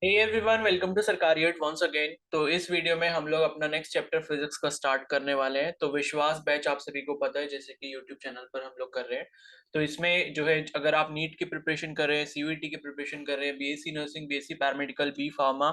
Hey everyone, welcome to Sarkariyat once again. तो इस video में हम लोग अपना नेक्स्ट चैप्टर फिजिक्स का स्टार्ट करने वाले हैं। तो विश्वास बैच आप सभी को पता है, जैसे कि यूट्यूब चैनल पर हम लोग कर रहे हैं। तो इसमें जो है, अगर आप नीट की प्रिपरेशन कर रहे हैं, सीयूईटी की प्रिपरेशन कर रहे हैं, BSc nursing, BSc paramedical, B pharma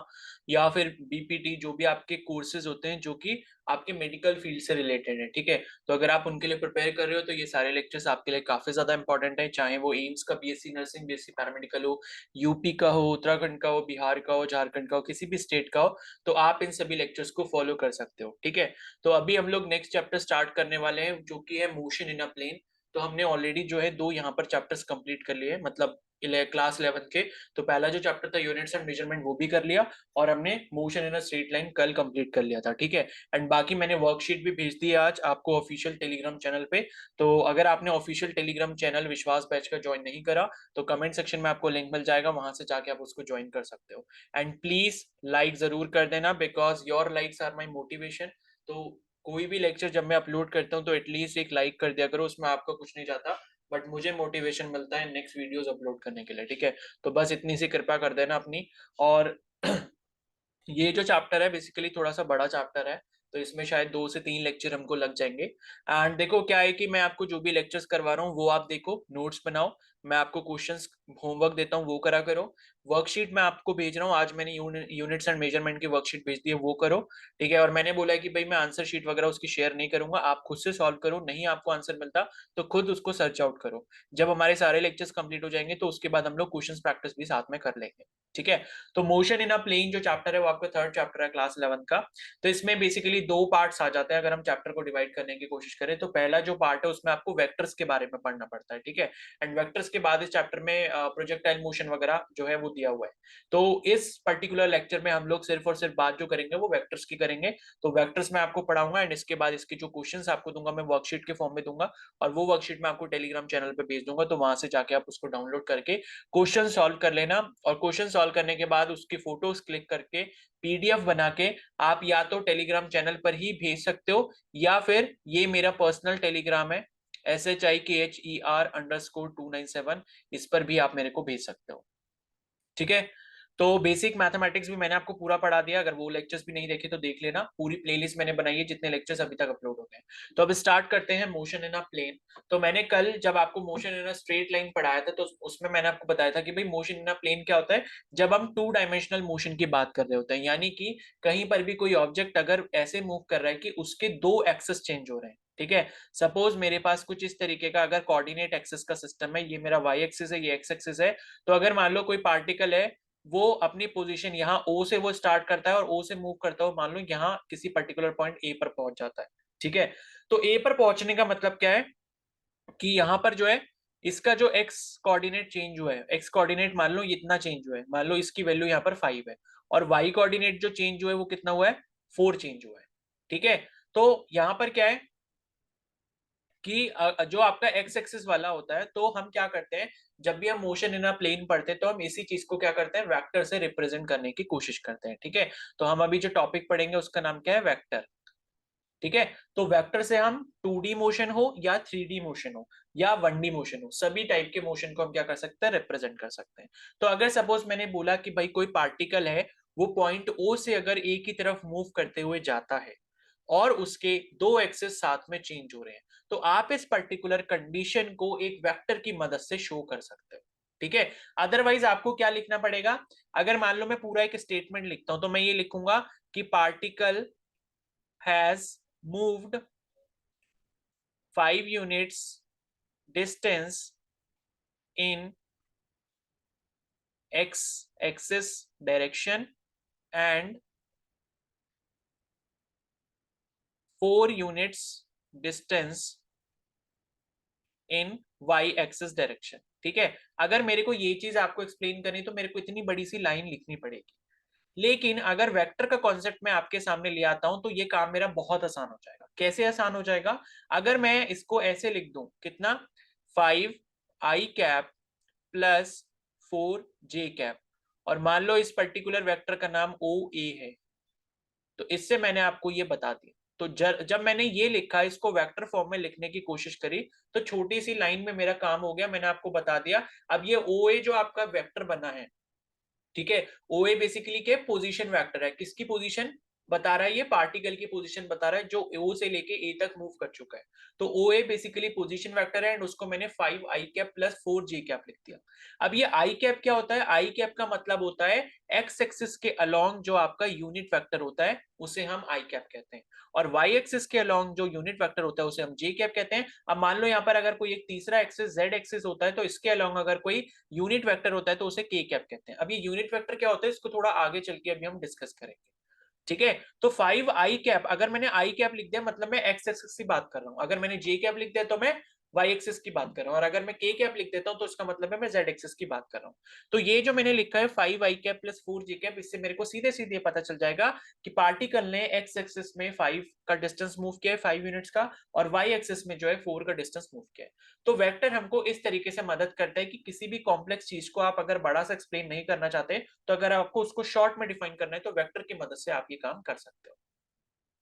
या फिर बीपीटी, जो भी आपके कोर्सेज होते हैं जो कि आपके मेडिकल फील्ड से रिलेटेड है, ठीक है। तो अगर आप उनके लिए प्रिपेयर कर रहे हो तो ये सारे लेक्चर्स आपके लिए काफी ज्यादा इंपॉर्टेंट है, चाहे वो एम्स का बीएससी नर्सिंग, बीएससी पैरामेडिकल हो, यूपी का हो, उत्तराखंड का हो, बिहार का हो, झारखंड का हो, किसी भी स्टेट का हो। तो आप इन सभी लेक्चर्स को फॉलो कर सकते हो, ठीक है। तो अभी हम लोग नेक्स्ट चैप्टर स्टार्ट करने वाले हैं, जो कि है मोशन इन अ प्लेन। तो हमने ऑलरेडी जो है दो यहाँ पर चैप्टर्स कंप्लीट कर लिए, मतलब क्लास 11 के। तो पहला जो चैप्टर था यूनिट्स एंड मेजरमेंट, वो भी कर लिया। और हमने motion in a straight line कल कंप्लीट कर लिया था, ठीक है। एंड बाकी मैंने वर्कशीट भी भेज दी है आज आपको ऑफिशियल टेलीग्राम चैनल पे। तो अगर आपने ऑफिशियल टेलीग्राम चैनल विश्वास बैच का ज्वाइन नहीं करा, तो कमेंट सेक्शन में आपको लिंक मिल जाएगा, वहां से जाके आप उसको ज्वाइन कर सकते हो। एंड प्लीज लाइक जरूर कर देना, because your likes are my motivation. तो कोई भी लेक्चर जब मैं अपलोड करता हूँ तो एटलीस्ट एक लाइक कर दिया करो, उसमें आपका कुछ नहीं जाता, बट मुझे मोटिवेशन मिलता है नेक्स्ट वीडियोस अपलोड करने के लिए, ठीक है। तो बस इतनी सी कृपा कर देना अपनी। और ये जो चैप्टर है बेसिकली थोड़ा सा बड़ा चैप्टर है, तो इसमें शायद 2 से 3 लेक्चर हमको लग जाएंगे। एंड देखो क्या है कि मैं आपको जो भी लेक्चर्स करवा रहा हूँ वो आप देखो, नोट्स बनाओ। मैं आपको क्वेश्चंस होमवर्क देता हूँ, वो करा करो। वर्कशीट मैं आपको भेज रहा हूँ, आज मैंने यूनिट्स एंड मेजरमेंट की वर्कशीट भेज दी है, वो करो, ठीक है। और मैंने बोला है कि भाई मैं आंसर शीट वगैरह उसकी शेयर नहीं करूंगा, आप खुद से सॉल्व करो, नहीं आपको आंसर मिलता तो खुद उसको सर्च आउट करो। जब हमारे सारे लेक्चर्स कंप्लीट हो जाएंगे तो उसके बाद हम लोग क्वेश्चंस प्रैक्टिस भी साथ में कर लेंगे, ठीक है। तो मोशन इन अ प्लेन जो चैप्टर है वो आपका थर्ड चैप्टर है क्लास 11 का। तो इसमें बेसिकली दो पार्ट्स आ जाते हैं, अगर हम चैप्टर को डिवाइड करने की कोशिश करें तो पहला जो पार्ट है उसमें आपको वेक्टर्स के बारे में पढ़ना पड़ता है, ठीक है। एंड वेक्टर्स के बाद इस चैप्टर में प्रोजेक्टाइल मोशन वगैरह जो है वो दिया हुआ है। तो इस पर्टिकुलर लेक्चर में हम लोग सिर्फ और सिर्फ बात जो करेंगे वो वेक्टर्स की करेंगे। तो वेक्टर्स मैं आपको पढ़ाऊंगा, एंड इसके बाद इसके जो क्वेश्चंस आपको दूंगा मैं वर्कशीट के फॉर्म में दूंगा, और वो वर्कशीट मैं आपको टेलीग्राम चैनल पे भेज दूंगा, तो वहां से जाके आप उसको डाउनलोड करके क्वेश्चन सॉल्व कर लेना। और क्वेश्चन सॉल्व करने के बाद उसकी फोटोज क्लिक करके पीडीएफ बना के आप या तो टेलीग्राम चैनल पर ही भेज सकते हो, या फिर ये मेरा पर्सनल टेलीग्राम है, SHIKHER_297, इस पर भी आप मेरे को भेज सकते हो, ठीक है। तो बेसिक मैथमेटिक्स भी मैंने आपको पूरा पढ़ा दिया, अगर वो लेक्चर्स भी नहीं देखे तो देख लेना, पूरी प्लेलिस्ट मैंने बनाई है जितने लेक्चर्स अभी तक अपलोड हो गए हैं। तो अब स्टार्ट करते हैं मोशन इन अ प्लेन। तो मैंने कल जब आपको motion in a straight line पढ़ाया था तो उसमें मैंने आपको बताया था कि भाई मोशन इन अ प्लेन क्या होता है। जब हम 2 डायमेंशनल मोशन की बात कर रहे होते हैं, यानी कि कहीं पर भी कोई ऑब्जेक्ट अगर ऐसे मूव कर रहा है कि उसके दो एक्सेस चेंज हो रहे हैं, ठीक है। सपोज मेरे पास कुछ इस तरीके का अगर कोऑर्डिनेट एक्सिस का सिस्टम है, ये मेरा वाई एक्सिस है, ये एक्स एक्सिस है। तो अगर मान लो कोई पार्टिकल है, वो अपनी पोजीशन यहाँ ओ से वो स्टार्ट करता है और ओ से मूव करता हो, मान लो यहाँ किसी पर्टिकुलर पॉइंट ए पर पहुंच जाता है, ठीक है। तो ए पर पहुंचने का मतलब क्या है कि यहाँ पर जो है इसका जो एक्स कोऑर्डिनेट चेंज हुआ है, एक्स कोऑर्डिनेट मान लो इतना चेंज हुआ है, मान लो इसकी वैल्यू यहाँ पर 5 है, और वाई कोऑर्डिनेट जो चेंज हुआ है वो कितना हुआ है, 4 चेंज हुआ है, ठीक है। तो यहाँ पर क्या है कि जो आपका एक्स एक्सिस वाला होता है, तो हम क्या करते हैं, जब भी हम मोशन इन अ प्लेन पढ़ते हैं तो हम इसी चीज को क्या करते हैं, वेक्टर से रिप्रेजेंट करने की कोशिश करते हैं, ठीक है। तो हम अभी जो टॉपिक पढ़ेंगे उसका नाम क्या है, वेक्टर, ठीक है। तो वेक्टर से हम 2D मोशन हो या 3D मोशन हो या 1D मोशन हो, सभी टाइप के मोशन को हम क्या कर सकते हैं, रिप्रेजेंट कर सकते हैं। तो अगर सपोज मैंने बोला कि भाई कोई पार्टिकल है, वो पॉइंट ओ से अगर ए की तरफ मूव करते हुए जाता है और उसके दो एक्सेस साथ में चेंज हो रहे हैं, तो आप इस पर्टिकुलर कंडीशन को एक वेक्टर की मदद से शो कर सकते हो, ठीक है। अदरवाइज आपको क्या लिखना पड़ेगा, अगर मान लो मैं पूरा एक स्टेटमेंट लिखता हूं तो मैं ये लिखूंगा कि particle has moved 5 units distance in x axis direction and 4 units distance in y axis direction, ठीक है। अगर मेरे को ये चीज आपको एक्सप्लेन करनी तो मेरे को इतनी बड़ी सी लाइन लिखनी पड़ेगी, लेकिन अगर वेक्टर का कॉन्सेप्ट मैं आपके सामने ले आता हूं तो ये काम मेरा बहुत आसान हो जाएगा। कैसे आसान हो जाएगा, अगर मैं इसको ऐसे लिख दूं, कितना, 5 i cap plus 4 j cap, और मान लो इस पर्टिकुलर वेक्टर का नाम ओ ए है, तो इससे मैंने आपको ये बता दिया। तो जब मैंने ये लिखा, इसको वेक्टर फॉर्म में लिखने की कोशिश करी, तो छोटी सी लाइन में मेरा काम हो गया, मैंने आपको बता दिया। अब ये ओ ए जो आपका वेक्टर बना है, ठीक है। OA बेसिकली क्या है, पोजीशन वेक्टर है। किसकी पोजीशन बता रहा है, ये पार्टिकल की पोजीशन बता रहा है जो O से लेके A तक मूव कर चुका है। तो OA बेसिकली पोजीशन वेक्टर है एंड उसको मैंने 5 i cap plus 4 j cap लिख दिया। अब ये i कैप क्या होता है, i कैप का मतलब होता है x एक्सिस के अलोंग जो आपका यूनिट वेक्टर होता है उसे हम i कैप कहते हैं, और y एक्सिस के अलोंग जो यूनिट वेक्टर होता है उसे हम j कैप कहते हैं। अब मान लो यहाँ पर अगर कोई एक तीसरा एक्सिस z एक्सिस होता है तो इसके अलोंग अगर कोई यूनिट वेक्टर होता है तो उसे k कैप कहते हैं। अब ये यूनिट वेक्टर क्या होता है इसको थोड़ा आगे चल के अभी हम डिस्कस करेंगे। ठीक है। तो 5 आई कैप, अगर मैंने आई कैप लिख दिया मतलब मैं एक्स एक्सिस की बात कर रहा हूं, अगर मैंने जे कैप लिख दिया तो मैं वाई एक्सिस की बात कर रहा हूं, और अगर मैं के कैप लिख देता हूं तो इसका मतलब है मैं जेड एक्सिस की बात कर रहा हूं। तो ये जो मैंने लिखा है 5 आई कैप प्लस 4 जे कैप, इससे मेरे को सीधे सीधे पता चल जाएगा कि पार्टिकल ने एक्स एक्सिस में 5 का डिस्टेंस मूव किया है 5 यूनिट्स का, और वाई एक्सिस में जो है 4 का डिस्टेंस मूव किया है। तो वेक्टर हमको इस तरीके से मदद करता है कि किसी भी कॉम्प्लेक्स चीज को आप अगर बड़ा सा एक्सप्लेन नहीं करना चाहते, तो अगर आपको उसको शॉर्ट में डिफाइन करना है तो वेक्टर की मदद से आप ये काम कर सकते हो।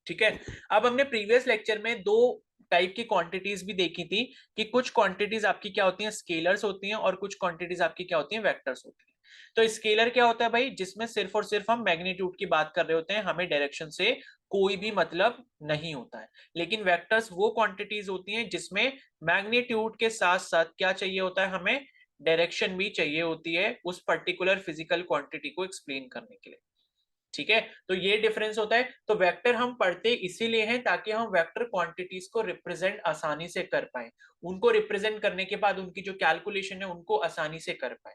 ठीक है। अब हमने प्रीवियस लेक्चर में दो टाइप की क्वांटिटीज भी देखी थी, कि कुछ क्वांटिटीज आपकी क्या होती हैं, स्केलर्स होती हैं, और कुछ क्वांटिटीज आपकी क्या होती हैं, वेक्टर्स होती हैं। तो स्केलर क्या होता है भाई, जिसमें सिर्फ और सिर्फ हम मैग्नीट्यूड की बात कर रहे होते हैं, हमें डायरेक्शन से कोई भी मतलब नहीं होता है। लेकिन वेक्टर्स वो क्वांटिटीज होती हैं जिसमें मैग्नीट्यूड के साथ साथ क्या चाहिए होता है, हमें डायरेक्शन भी चाहिए होती है उस पर्टिकुलर फिजिकल क्वांटिटी को एक्सप्लेन करने के लिए। ठीक है। तो ये डिफरेंस होता है। तो वेक्टर हम पढ़ते इसीलिए हैं ताकि हम वेक्टर क्वांटिटीज को रिप्रेजेंट आसानी से कर पाए, उनको रिप्रेजेंट करने के बाद उनकी जो कैलकुलेशन है उनको आसानी से कर पाए।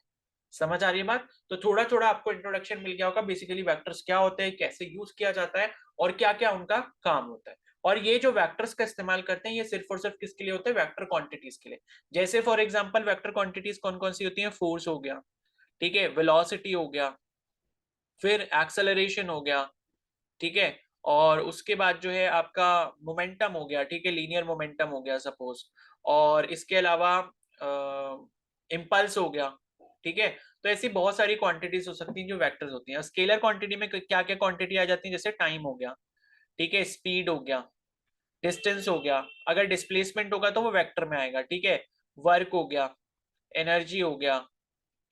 समझ आ रही है बात? तो थोड़ा थोड़ा आपको इंट्रोडक्शन मिल गया होगा बेसिकली वेक्टर्स क्या होते हैं, कैसे यूज किया जाता है, और क्या क्या उनका काम होता है। और ये जो वेक्टर्स का इस्तेमाल करते हैं ये सिर्फ और सिर्फ किसके लिए होते हैं, वेक्टर क्वांटिटीज के लिए। जैसे फॉर एग्जांपल वेक्टर क्वांटिटीज कौन कौन सी होती हैं, फोर्स हो गया, ठीक है, वेलोसिटी हो गया, फिर एक्सेलरेशन हो गया, ठीक है, और उसके बाद जो है आपका मोमेंटम हो गया, ठीक है, लीनियर मोमेंटम हो गया सपोज, और इसके अलावा इम्पल्स हो गया। ठीक है। तो ऐसी बहुत सारी क्वांटिटीज हो सकती हैं जो वेक्टर्स होती हैं। स्केलर क्वांटिटी में क्या क्या क्वांटिटी आ जाती है, जैसे टाइम हो गया, ठीक है, स्पीड हो गया, डिस्टेंस हो गया, अगर डिस्प्लेसमेंट होगा तो वो वेक्टर में आएगा, ठीक है, वर्क हो गया, एनर्जी हो गया।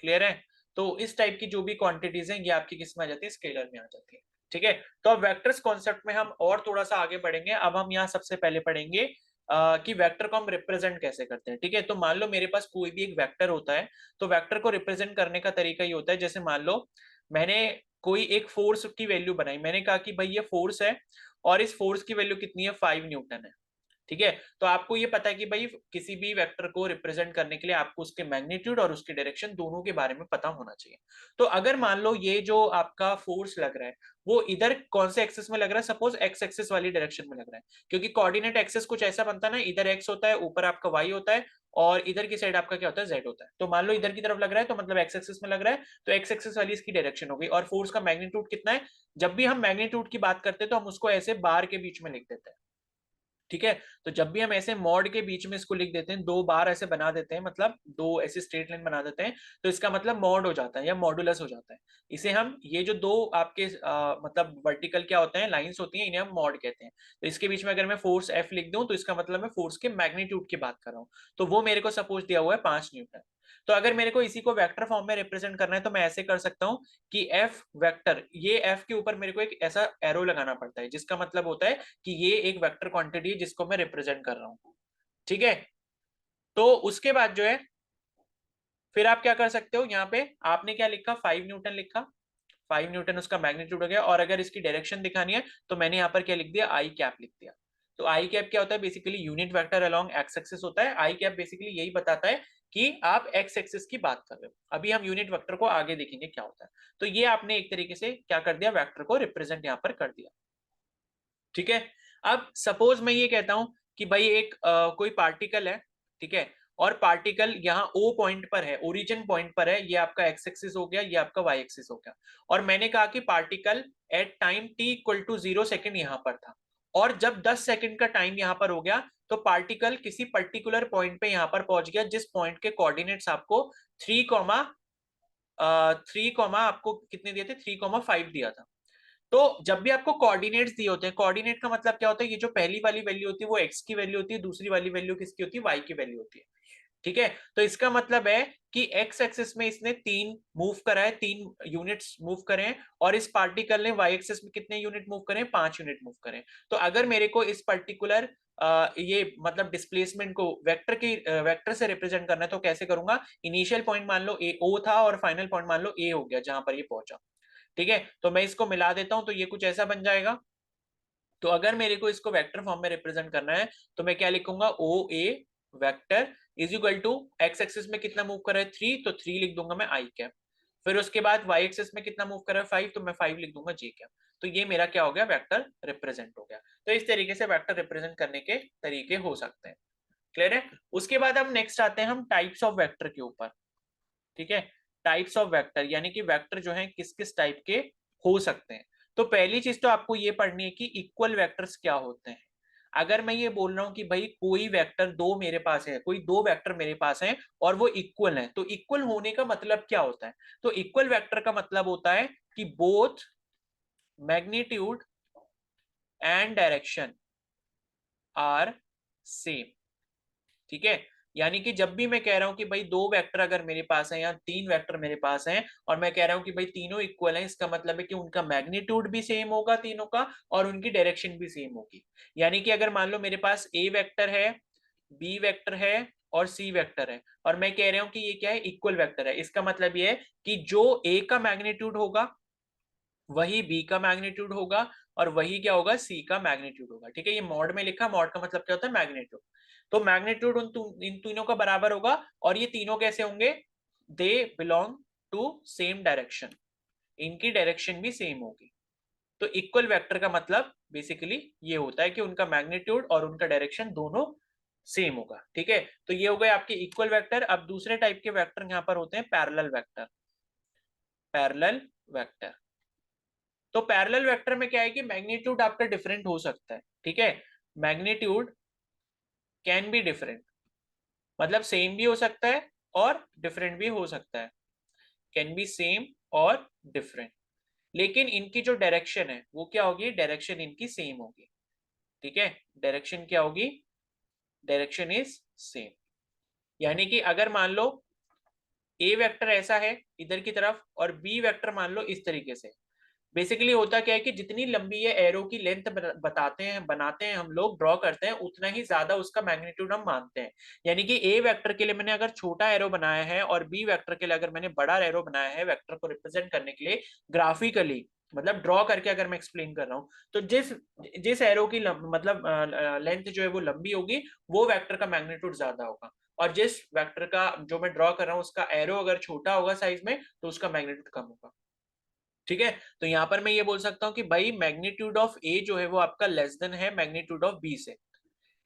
क्लियर है? तो इस टाइप की जो भी क्वांटिटीज हैं ये आपकी किस में आ जाती है, स्केलर में आ जाती है। ठीक है। तो अब वेक्टर्स कॉन्सेप्ट में हम और थोड़ा सा आगे बढ़ेंगे। अब हम यहाँ सबसे पहले पढ़ेंगे कि वेक्टर को हम रिप्रेजेंट कैसे करते हैं। ठीक है। तो मान लो मेरे पास कोई भी एक वेक्टर होता है, तो वेक्टर को रिप्रेजेंट करने का तरीका ये होता है, जैसे मान लो मैंने कोई एक फोर्स की वैल्यू बनाई, मैंने कहा कि भाई ये फोर्स है और इस फोर्स की वैल्यू कितनी है, 5 न्यूटन है। ठीक है। तो आपको ये पता है कि भाई किसी भी वेक्टर को रिप्रेजेंट करने के लिए आपको उसके मैग्नीट्यूड और उसके डायरेक्शन दोनों के बारे में पता होना चाहिए। तो अगर मान लो ये जो आपका फोर्स लग रहा है वो इधर कौन से एक्सिस में लग रहा है, सपोज एक्स एक्सिस वाली डायरेक्शन में लग रहा है, क्योंकि कोऑर्डिनेट एक्सिस कुछ ऐसा बनता है ना, इधर एक्स होता है, ऊपर आपका वाई होता है, और इधर की साइड आपका क्या होता है, जेड होता है। तो मान लो इधर की तरफ लग रहा है तो मतलब एक्स एक्सिस में लग रहा है, तो एक्स एक्सिस वाली इसकी डायरेक्शन हो गई, और फोर्स का मैग्नीट्यूड कितना है। जब भी हम मैग्नीट्यूड की बात करते हैं तो हम उसको ऐसे बार के बीच में लिख देते हैं। ठीक है। तो जब भी हम ऐसे मॉड के बीच में इसको लिख देते हैं, दो बार ऐसे बना देते हैं, मतलब दो ऐसे स्ट्रेट लाइन बना देते हैं, तो इसका मतलब मॉड हो जाता है या मॉडुलस हो जाता है। इसे हम ये जो दो आपके मतलब वर्टिकल क्या होते हैं, लाइंस होती हैं, इन्हें हम मॉड कहते हैं। तो इसके बीच में अगर मैं फोर्स एफ लिख दूं तो इसका मतलब मैं फोर्स के मैग्नीट्यूड की बात कर रहा हूँ। तो वो मेरे को सपोज दिया हुआ है 5 न्यूटन। तो अगर मेरे को इसी को वेक्टर फॉर्म में रिप्रेजेंट करना है तो मैं ऐसे कर सकता हूँ कि एफ वेक्टर, ये एफ के ऊपर मेरे को एक ऐसा एरो लगाना पड़ता है जिसका मतलब होता है कि ये एक वेक्टर क्वांटिटी है जिसको मैं रिप्रेजेंट कर रहा हूं। ठीक है। तो उसके बाद जो है फिर आप क्या कर सकते हो, यहाँ पे आपने क्या लिखा, 5 न्यूटन लिखा, 5 न्यूटन उसका मैग्नीट्यूड हो गया, और अगर इसकी डायरेक्शन दिखानी है तो मैंने यहाँ पर क्या लिख दिया, आई कैप लिख दिया। तो आई कैप क्या होता है, basically unit vector along X axis होता है। आई कैप बेसिकली यही बताता है कि आप एक्स एक्सिस की बात कर रहे हो। अभी हम यूनिट वेक्टर को आगे देखेंगे क्या होता है। तो ये आपने एक तरीके से क्या कर दिया, वेक्टर को रिप्रेजेंट यहाँ पर कर दिया। ठीक है। अब सपोज मैं ये कहता हूं कि भाई एक कोई पार्टिकल है, ठीक है, और पार्टिकल यहाँ ओ पॉइंट पर है, ओरिजिन पॉइंट पर है, ये आपका एक्स एक्सिस हो गया, ये आपका वाई एक्सिस हो गया, और मैंने कहा कि particle at time t equal to 0 second यहाँ पर था, और जब 10 सेकेंड का टाइम यहाँ पर हो गया तो पार्टिकल किसी पर्टिकुलर पॉइंट पे यहाँ पर पहुंच गया, जिस पॉइंट के कोऑर्डिनेट्स आपको 3 आपको कितने दिए थे, 3,5 दिया था। तो जब भी आपको कोऑर्डिनेट्स दिए होते हैं, कोऑर्डिनेट का मतलब क्या होता है, ये जो पहली वाली वैल्यू होती है वो एक्स की वैल्यू होती है, दूसरी वाली वैल्यू किसकी होती है, वाई की वैल्यू होती है। ठीक है, तो इसका मतलब है कि एक्स एक्सिस में इसने 3 मूव करा है, 3 यूनिट्स मूव करे हैं, और इस पार्टिकल ने वाई एक्सिस में कितने यूनिट मूव करे हैं, 5 यूनिट मूव करे हैं। तो अगर मेरे को इस पर्टिकुलर ये मतलब डिस्प्लेसमेंट को वेक्टर से रिप्रेजेंट करना है तो कैसे करूंगा, इनिशियल पॉइंट मान लो ए ओ था और फाइनल पॉइंट मान लो ए हो गया जहां पर ये पहुंचा। ठीक है, तो मैं इसको मिला देता हूं तो ये कुछ ऐसा बन जाएगा। तो अगर मेरे को इसको वेक्टर फॉर्म में रिप्रेजेंट करना है तो मैं क्या लिखूंगा, O A vector is equal to X axis में कितना मूव कर रहा है 3, तो 3 लिख दूंगा मैं आई कैप। फिर उसके बाद वाई एक्सिस में कितना मूव कर रहा है 5, तो मैं 5 लिख दूंगा जे कैप। तो ये मेरा क्या हो गया, वेक्टर रिप्रेजेंट हो गया। तो इस तरीके से वेक्टर रिप्रेजेंट करने के तरीके हो सकते हैं। क्लियर है। उसके बाद हम नेक्स्ट आते हैं हम टाइप्स ऑफ वेक्टर के ऊपर। ठीक है, टाइप्स ऑफ वेक्टर यानी कि वेक्टर जो है किस किस टाइप के हो सकते हैं। तो पहली चीज तो आपको ये पढ़नी है कि इक्वल वेक्टर्स क्या होते हैं। अगर मैं ये बोल रहा हूं कि भाई कोई वेक्टर दो मेरे पास है, कोई दो वेक्टर मेरे पास है और वो इक्वल है, तो इक्वल होने का मतलब क्या होता है। तो इक्वल वेक्टर का मतलब होता है कि both magnitude and direction are same. ठीक है, यानी कि जब भी मैं कह रहा हूं कि भाई दो वेक्टर अगर मेरे पास है या 3 वेक्टर मेरे पास हैं और मैं कह रहा हूं कि भाई तीनों इक्वल हैं, इसका मतलब है कि उनका मैग्नीट्यूड भी सेम होगा तीनों का और उनकी डायरेक्शन भी सेम होगी। यानी कि अगर मान लो मेरे पास ए वेक्टर है, बी वेक्टर है और सी वेक्टर है और मैं कह रहा हूं कि ये क्या है, इक्वल वेक्टर है, इसका मतलब ये है कि जो ए का मैग्नीट्यूड होगा वही बी का मैग्नीट्यूड होगा और वही क्या होगा, सी का मैग्नीट्यूड होगा। ठीक है, ये मॉड में लिखा, मॉड का मतलब क्या होता है, मैग्नीट्यूड। तो मैग्नीट्यूड इन तीनों का बराबर होगा और ये तीनों कैसे होंगे, they belong to same direction, इनकी डायरेक्शन भी सेम होगी। तो इक्वल वेक्टर का मतलब बेसिकली ये होता है कि उनका मैग्नीट्यूड और उनका डायरेक्शन दोनों सेम होगा। ठीक है, तो ये हो गए आपके इक्वल वेक्टर। अब दूसरे टाइप के वेक्टर यहां पर होते हैं पैरेलल वेक्टर। पैरेलल वेक्टर, तो पैरेलल वेक्टर में क्या है कि मैग्नीट्यूड आपका डिफरेंट हो सकता है। ठीक है, मैग्नीट्यूड कैन बी डिफरेंट, मतलब सेम भी हो सकता है और डिफरेंट भी हो सकता है, कैन बी सेम और डिफरेंट। लेकिन इनकी जो डायरेक्शन है वो क्या होगी, डायरेक्शन इनकी सेम होगी। ठीक है, डायरेक्शन क्या होगी, डायरेक्शन इज सेम। यानी कि अगर मान लो ए वेक्टर ऐसा है इधर की तरफ और बी वेक्टर मान लो इस तरीके से, बेसिकली होता क्या है कि जितनी लंबी ये एरो की लेंथ बताते हैं बनाते हैं हम लोग ड्रॉ करते हैं, उतना ही ज्यादा उसका मैग्नीट्यूड हम मानते हैं। यानी कि ए वेक्टर के लिए मैंने अगर छोटा एरो बनाया है और बी वेक्टर के लिए अगर मैंने बड़ा एरो बनाया है वेक्टर को रिप्रेजेंट करने के लिए ग्राफिकली, मतलब ड्रॉ करके अगर मैं एक्सप्लेन कर रहा हूँ, तो जिस जिस एरो की मतलब लेंथ जो है वो लंबी होगी वो वेक्टर का मैग्नीट्यूड ज्यादा होगा, और जिस वेक्टर का जो मैं ड्रॉ कर रहा हूँ उसका एरो अगर छोटा होगा साइज में तो उसका मैग्नीट्यूड कम होगा। ठीक है, तो यहां पर मैं ये बोल सकता हूं कि भाई मैग्नीट्यूड ऑफ ए जो है वो आपका लेस देन है मैग्नीट्यूड ऑफ बी से,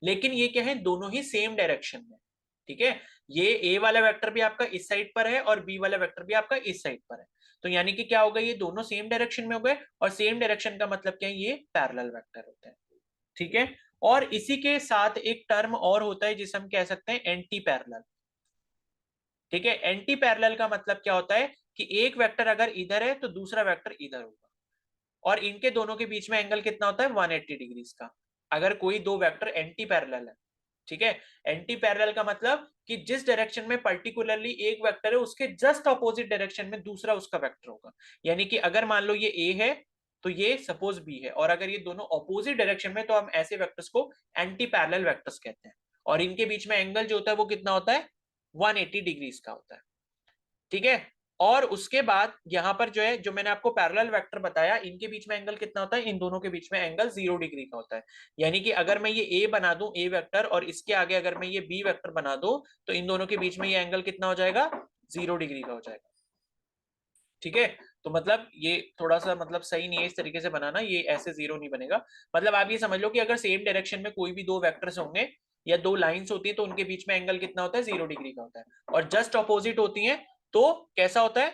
लेकिन ये क्या है, दोनों ही सेम डायरेक्शन में। ठीक है, ये ए वाला वेक्टर भी आपका इस साइड पर है और बी वाला वेक्टर भी आपका इस साइड पर है, तो यानी कि क्या होगा, ये दोनों सेम डायरेक्शन में हो गए, और सेम डायरेक्शन का मतलब क्या है, ये पैरेलल वेक्टर होते हैं। ठीक है, और इसी के साथ एक टर्म और होता है जिसे हम कह सकते हैं एंटी पैरेलल। ठीक है, एंटी पैरेलल का मतलब क्या होता है कि एक वेक्टर अगर इधर है तो दूसरा वेक्टर इधर होगा, और इनके दोनों के बीच में एंगल कितना होता है, 180 डिग्रीज का, अगर कोई दो वेक्टर एंटी पैरेलल है। ठीक है, एंटी पैरेलल का मतलब कि जिस डायरेक्शन में पर्टिकुलरली एक वेक्टर है उसके जस्ट ऑपोजिट डायरेक्शन में दूसरा उसका वेक्टर होगा। यानी कि अगर मान लो ये ए है तो ये सपोज बी है, और अगर ये दोनों ऑपोजिट डायरेक्शन में तो हम ऐसे वेक्टर्स को एंटी पैरेलल वेक्टर्स कहते हैं, और इनके बीच में एंगल जो होता है वो कितना होता है, 180 डिग्रीज का होता है। ठीक है, और उसके बाद यहां पर जो है, जो मैंने आपको पैरेलल वेक्टर बताया, इनके बीच में एंगल कितना होता है, इन दोनों के बीच में एंगल 0 डिग्री का होता है। यानी कि अगर मैं ये ए बना दूं ए वेक्टर और इसके आगे अगर मैं ये बी वेक्टर बना दूं तो इन दोनों के बीच में ये एंगल कितना हो जाएगा, 0 डिग्री का हो जाएगा। ठीक है, तो मतलब ये थोड़ा सा मतलब सही नहीं है इस तरीके से बनाना, ये ऐसे 0 नहीं बनेगा। मतलब आप ये समझ लो कि अगर सेम डायरेक्शन में कोई भी दो वेक्टर्स होंगे या दो लाइंस होती है तो उनके बीच में एंगल कितना होता है, 0 डिग्री का होता है, और जस्ट ऑपोजिट होती है तो कैसा होता है,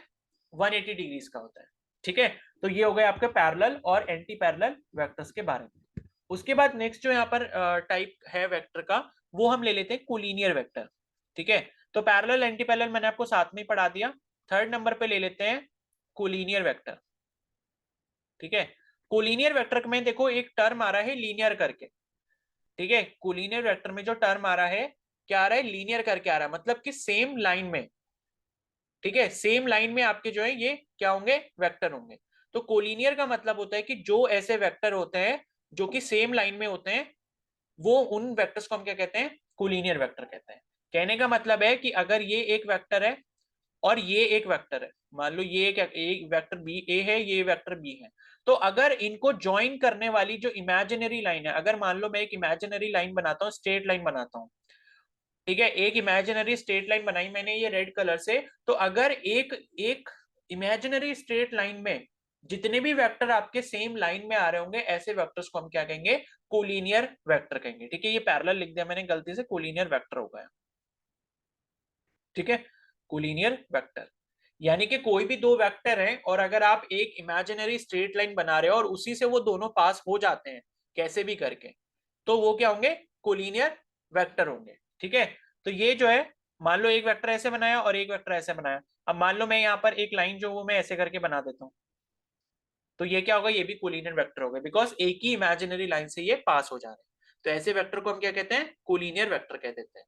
180 डिग्रीज का होता है। ठीक है, तो ये हो गए आपके पैरेलल और एंटी पैरेलल वेक्टर्स के बारे में। उसके बाद नेक्स्ट जो यहाँ पर टाइप है वेक्टर का, वो हम ले लेते हैं कोलिनियर वेक्टर। ठीक है, तो पैरेलल एंटी पैरेलल मैंने आपको साथ में ही पढ़ा दिया। थर्ड नंबर पे ले लेते हैं कोलिनियर वेक्टर। ठीक है, कोलिनियर वेक्टर में देखो एक टर्म आ रहा है लीनियर करके। ठीक है, कोलिनियर वेक्टर में जो टर्म आ रहा है क्या आ रहा है, लीनियर करके आ रहा है, मतलब कि सेम लाइन में, ठीक है, सेम लाइन में आपके जो है ये क्या होंगे, वेक्टर होंगे। तो कोलिनियर का मतलब होता है कि जो ऐसे वेक्टर होते हैं जो कि सेम लाइन में होते हैं, वो उन वेक्टर्स को हम क्या कहते हैं, कोलिनियर वेक्टर कहते हैं। कहने का मतलब है कि अगर ये एक वेक्टर है और ये एक वेक्टर है, मान लो ये एक वेक्टर बी ए है, ये वेक्टर बी है, तो अगर इनको ज्वाइन करने वाली जो इमेजिनरी लाइन है, अगर मान लो मैं एक इमेजिनरी लाइन बनाता हूँ, स्ट्रेट लाइन बनाता हूँ, ठीक है, एक इमेजिनरी स्ट्रेट लाइन बनाई मैंने ये रेड कलर से, तो अगर एक एक इमेजिनरी स्ट्रेट लाइन में जितने भी वेक्टर आपके सेम लाइन में आ रहे होंगे, ऐसे वेक्टर्स को हम क्या कहेंगे, कोलिनियर वेक्टर कहेंगे। ठीक है, ये पैरेलल लिख दिया मैंने गलती से, कोलिनियर वेक्टर हो गया। ठीक है, कोलिनियर वेक्टर यानी कि कोई भी दो वेक्टर हैं और अगर आप एक इमेजिनरी स्ट्रेट लाइन बना रहे हो और उसी से वो दोनों पास हो जाते हैं कैसे भी करके, तो वो क्या होंगे, कोलिनियर वेक्टर होंगे। ठीक है, तो ये जो है, मान लो एक वेक्टर ऐसे बनाया और एक वेक्टर ऐसे बनाया, अब मान लो मैं यहाँ पर एक लाइन जो वो मैं ऐसे करके बना देता हूँ, तो ये क्या होगा, ये भी कोलिनियर वेक्टर होगा, बिकॉज एक ही इमेजिनरी लाइन से ये पास हो जा रहे हैं। तो ऐसे वेक्टर को हम क्या कहते हैं, कोलिनियर वेक्टर कह देते हैं।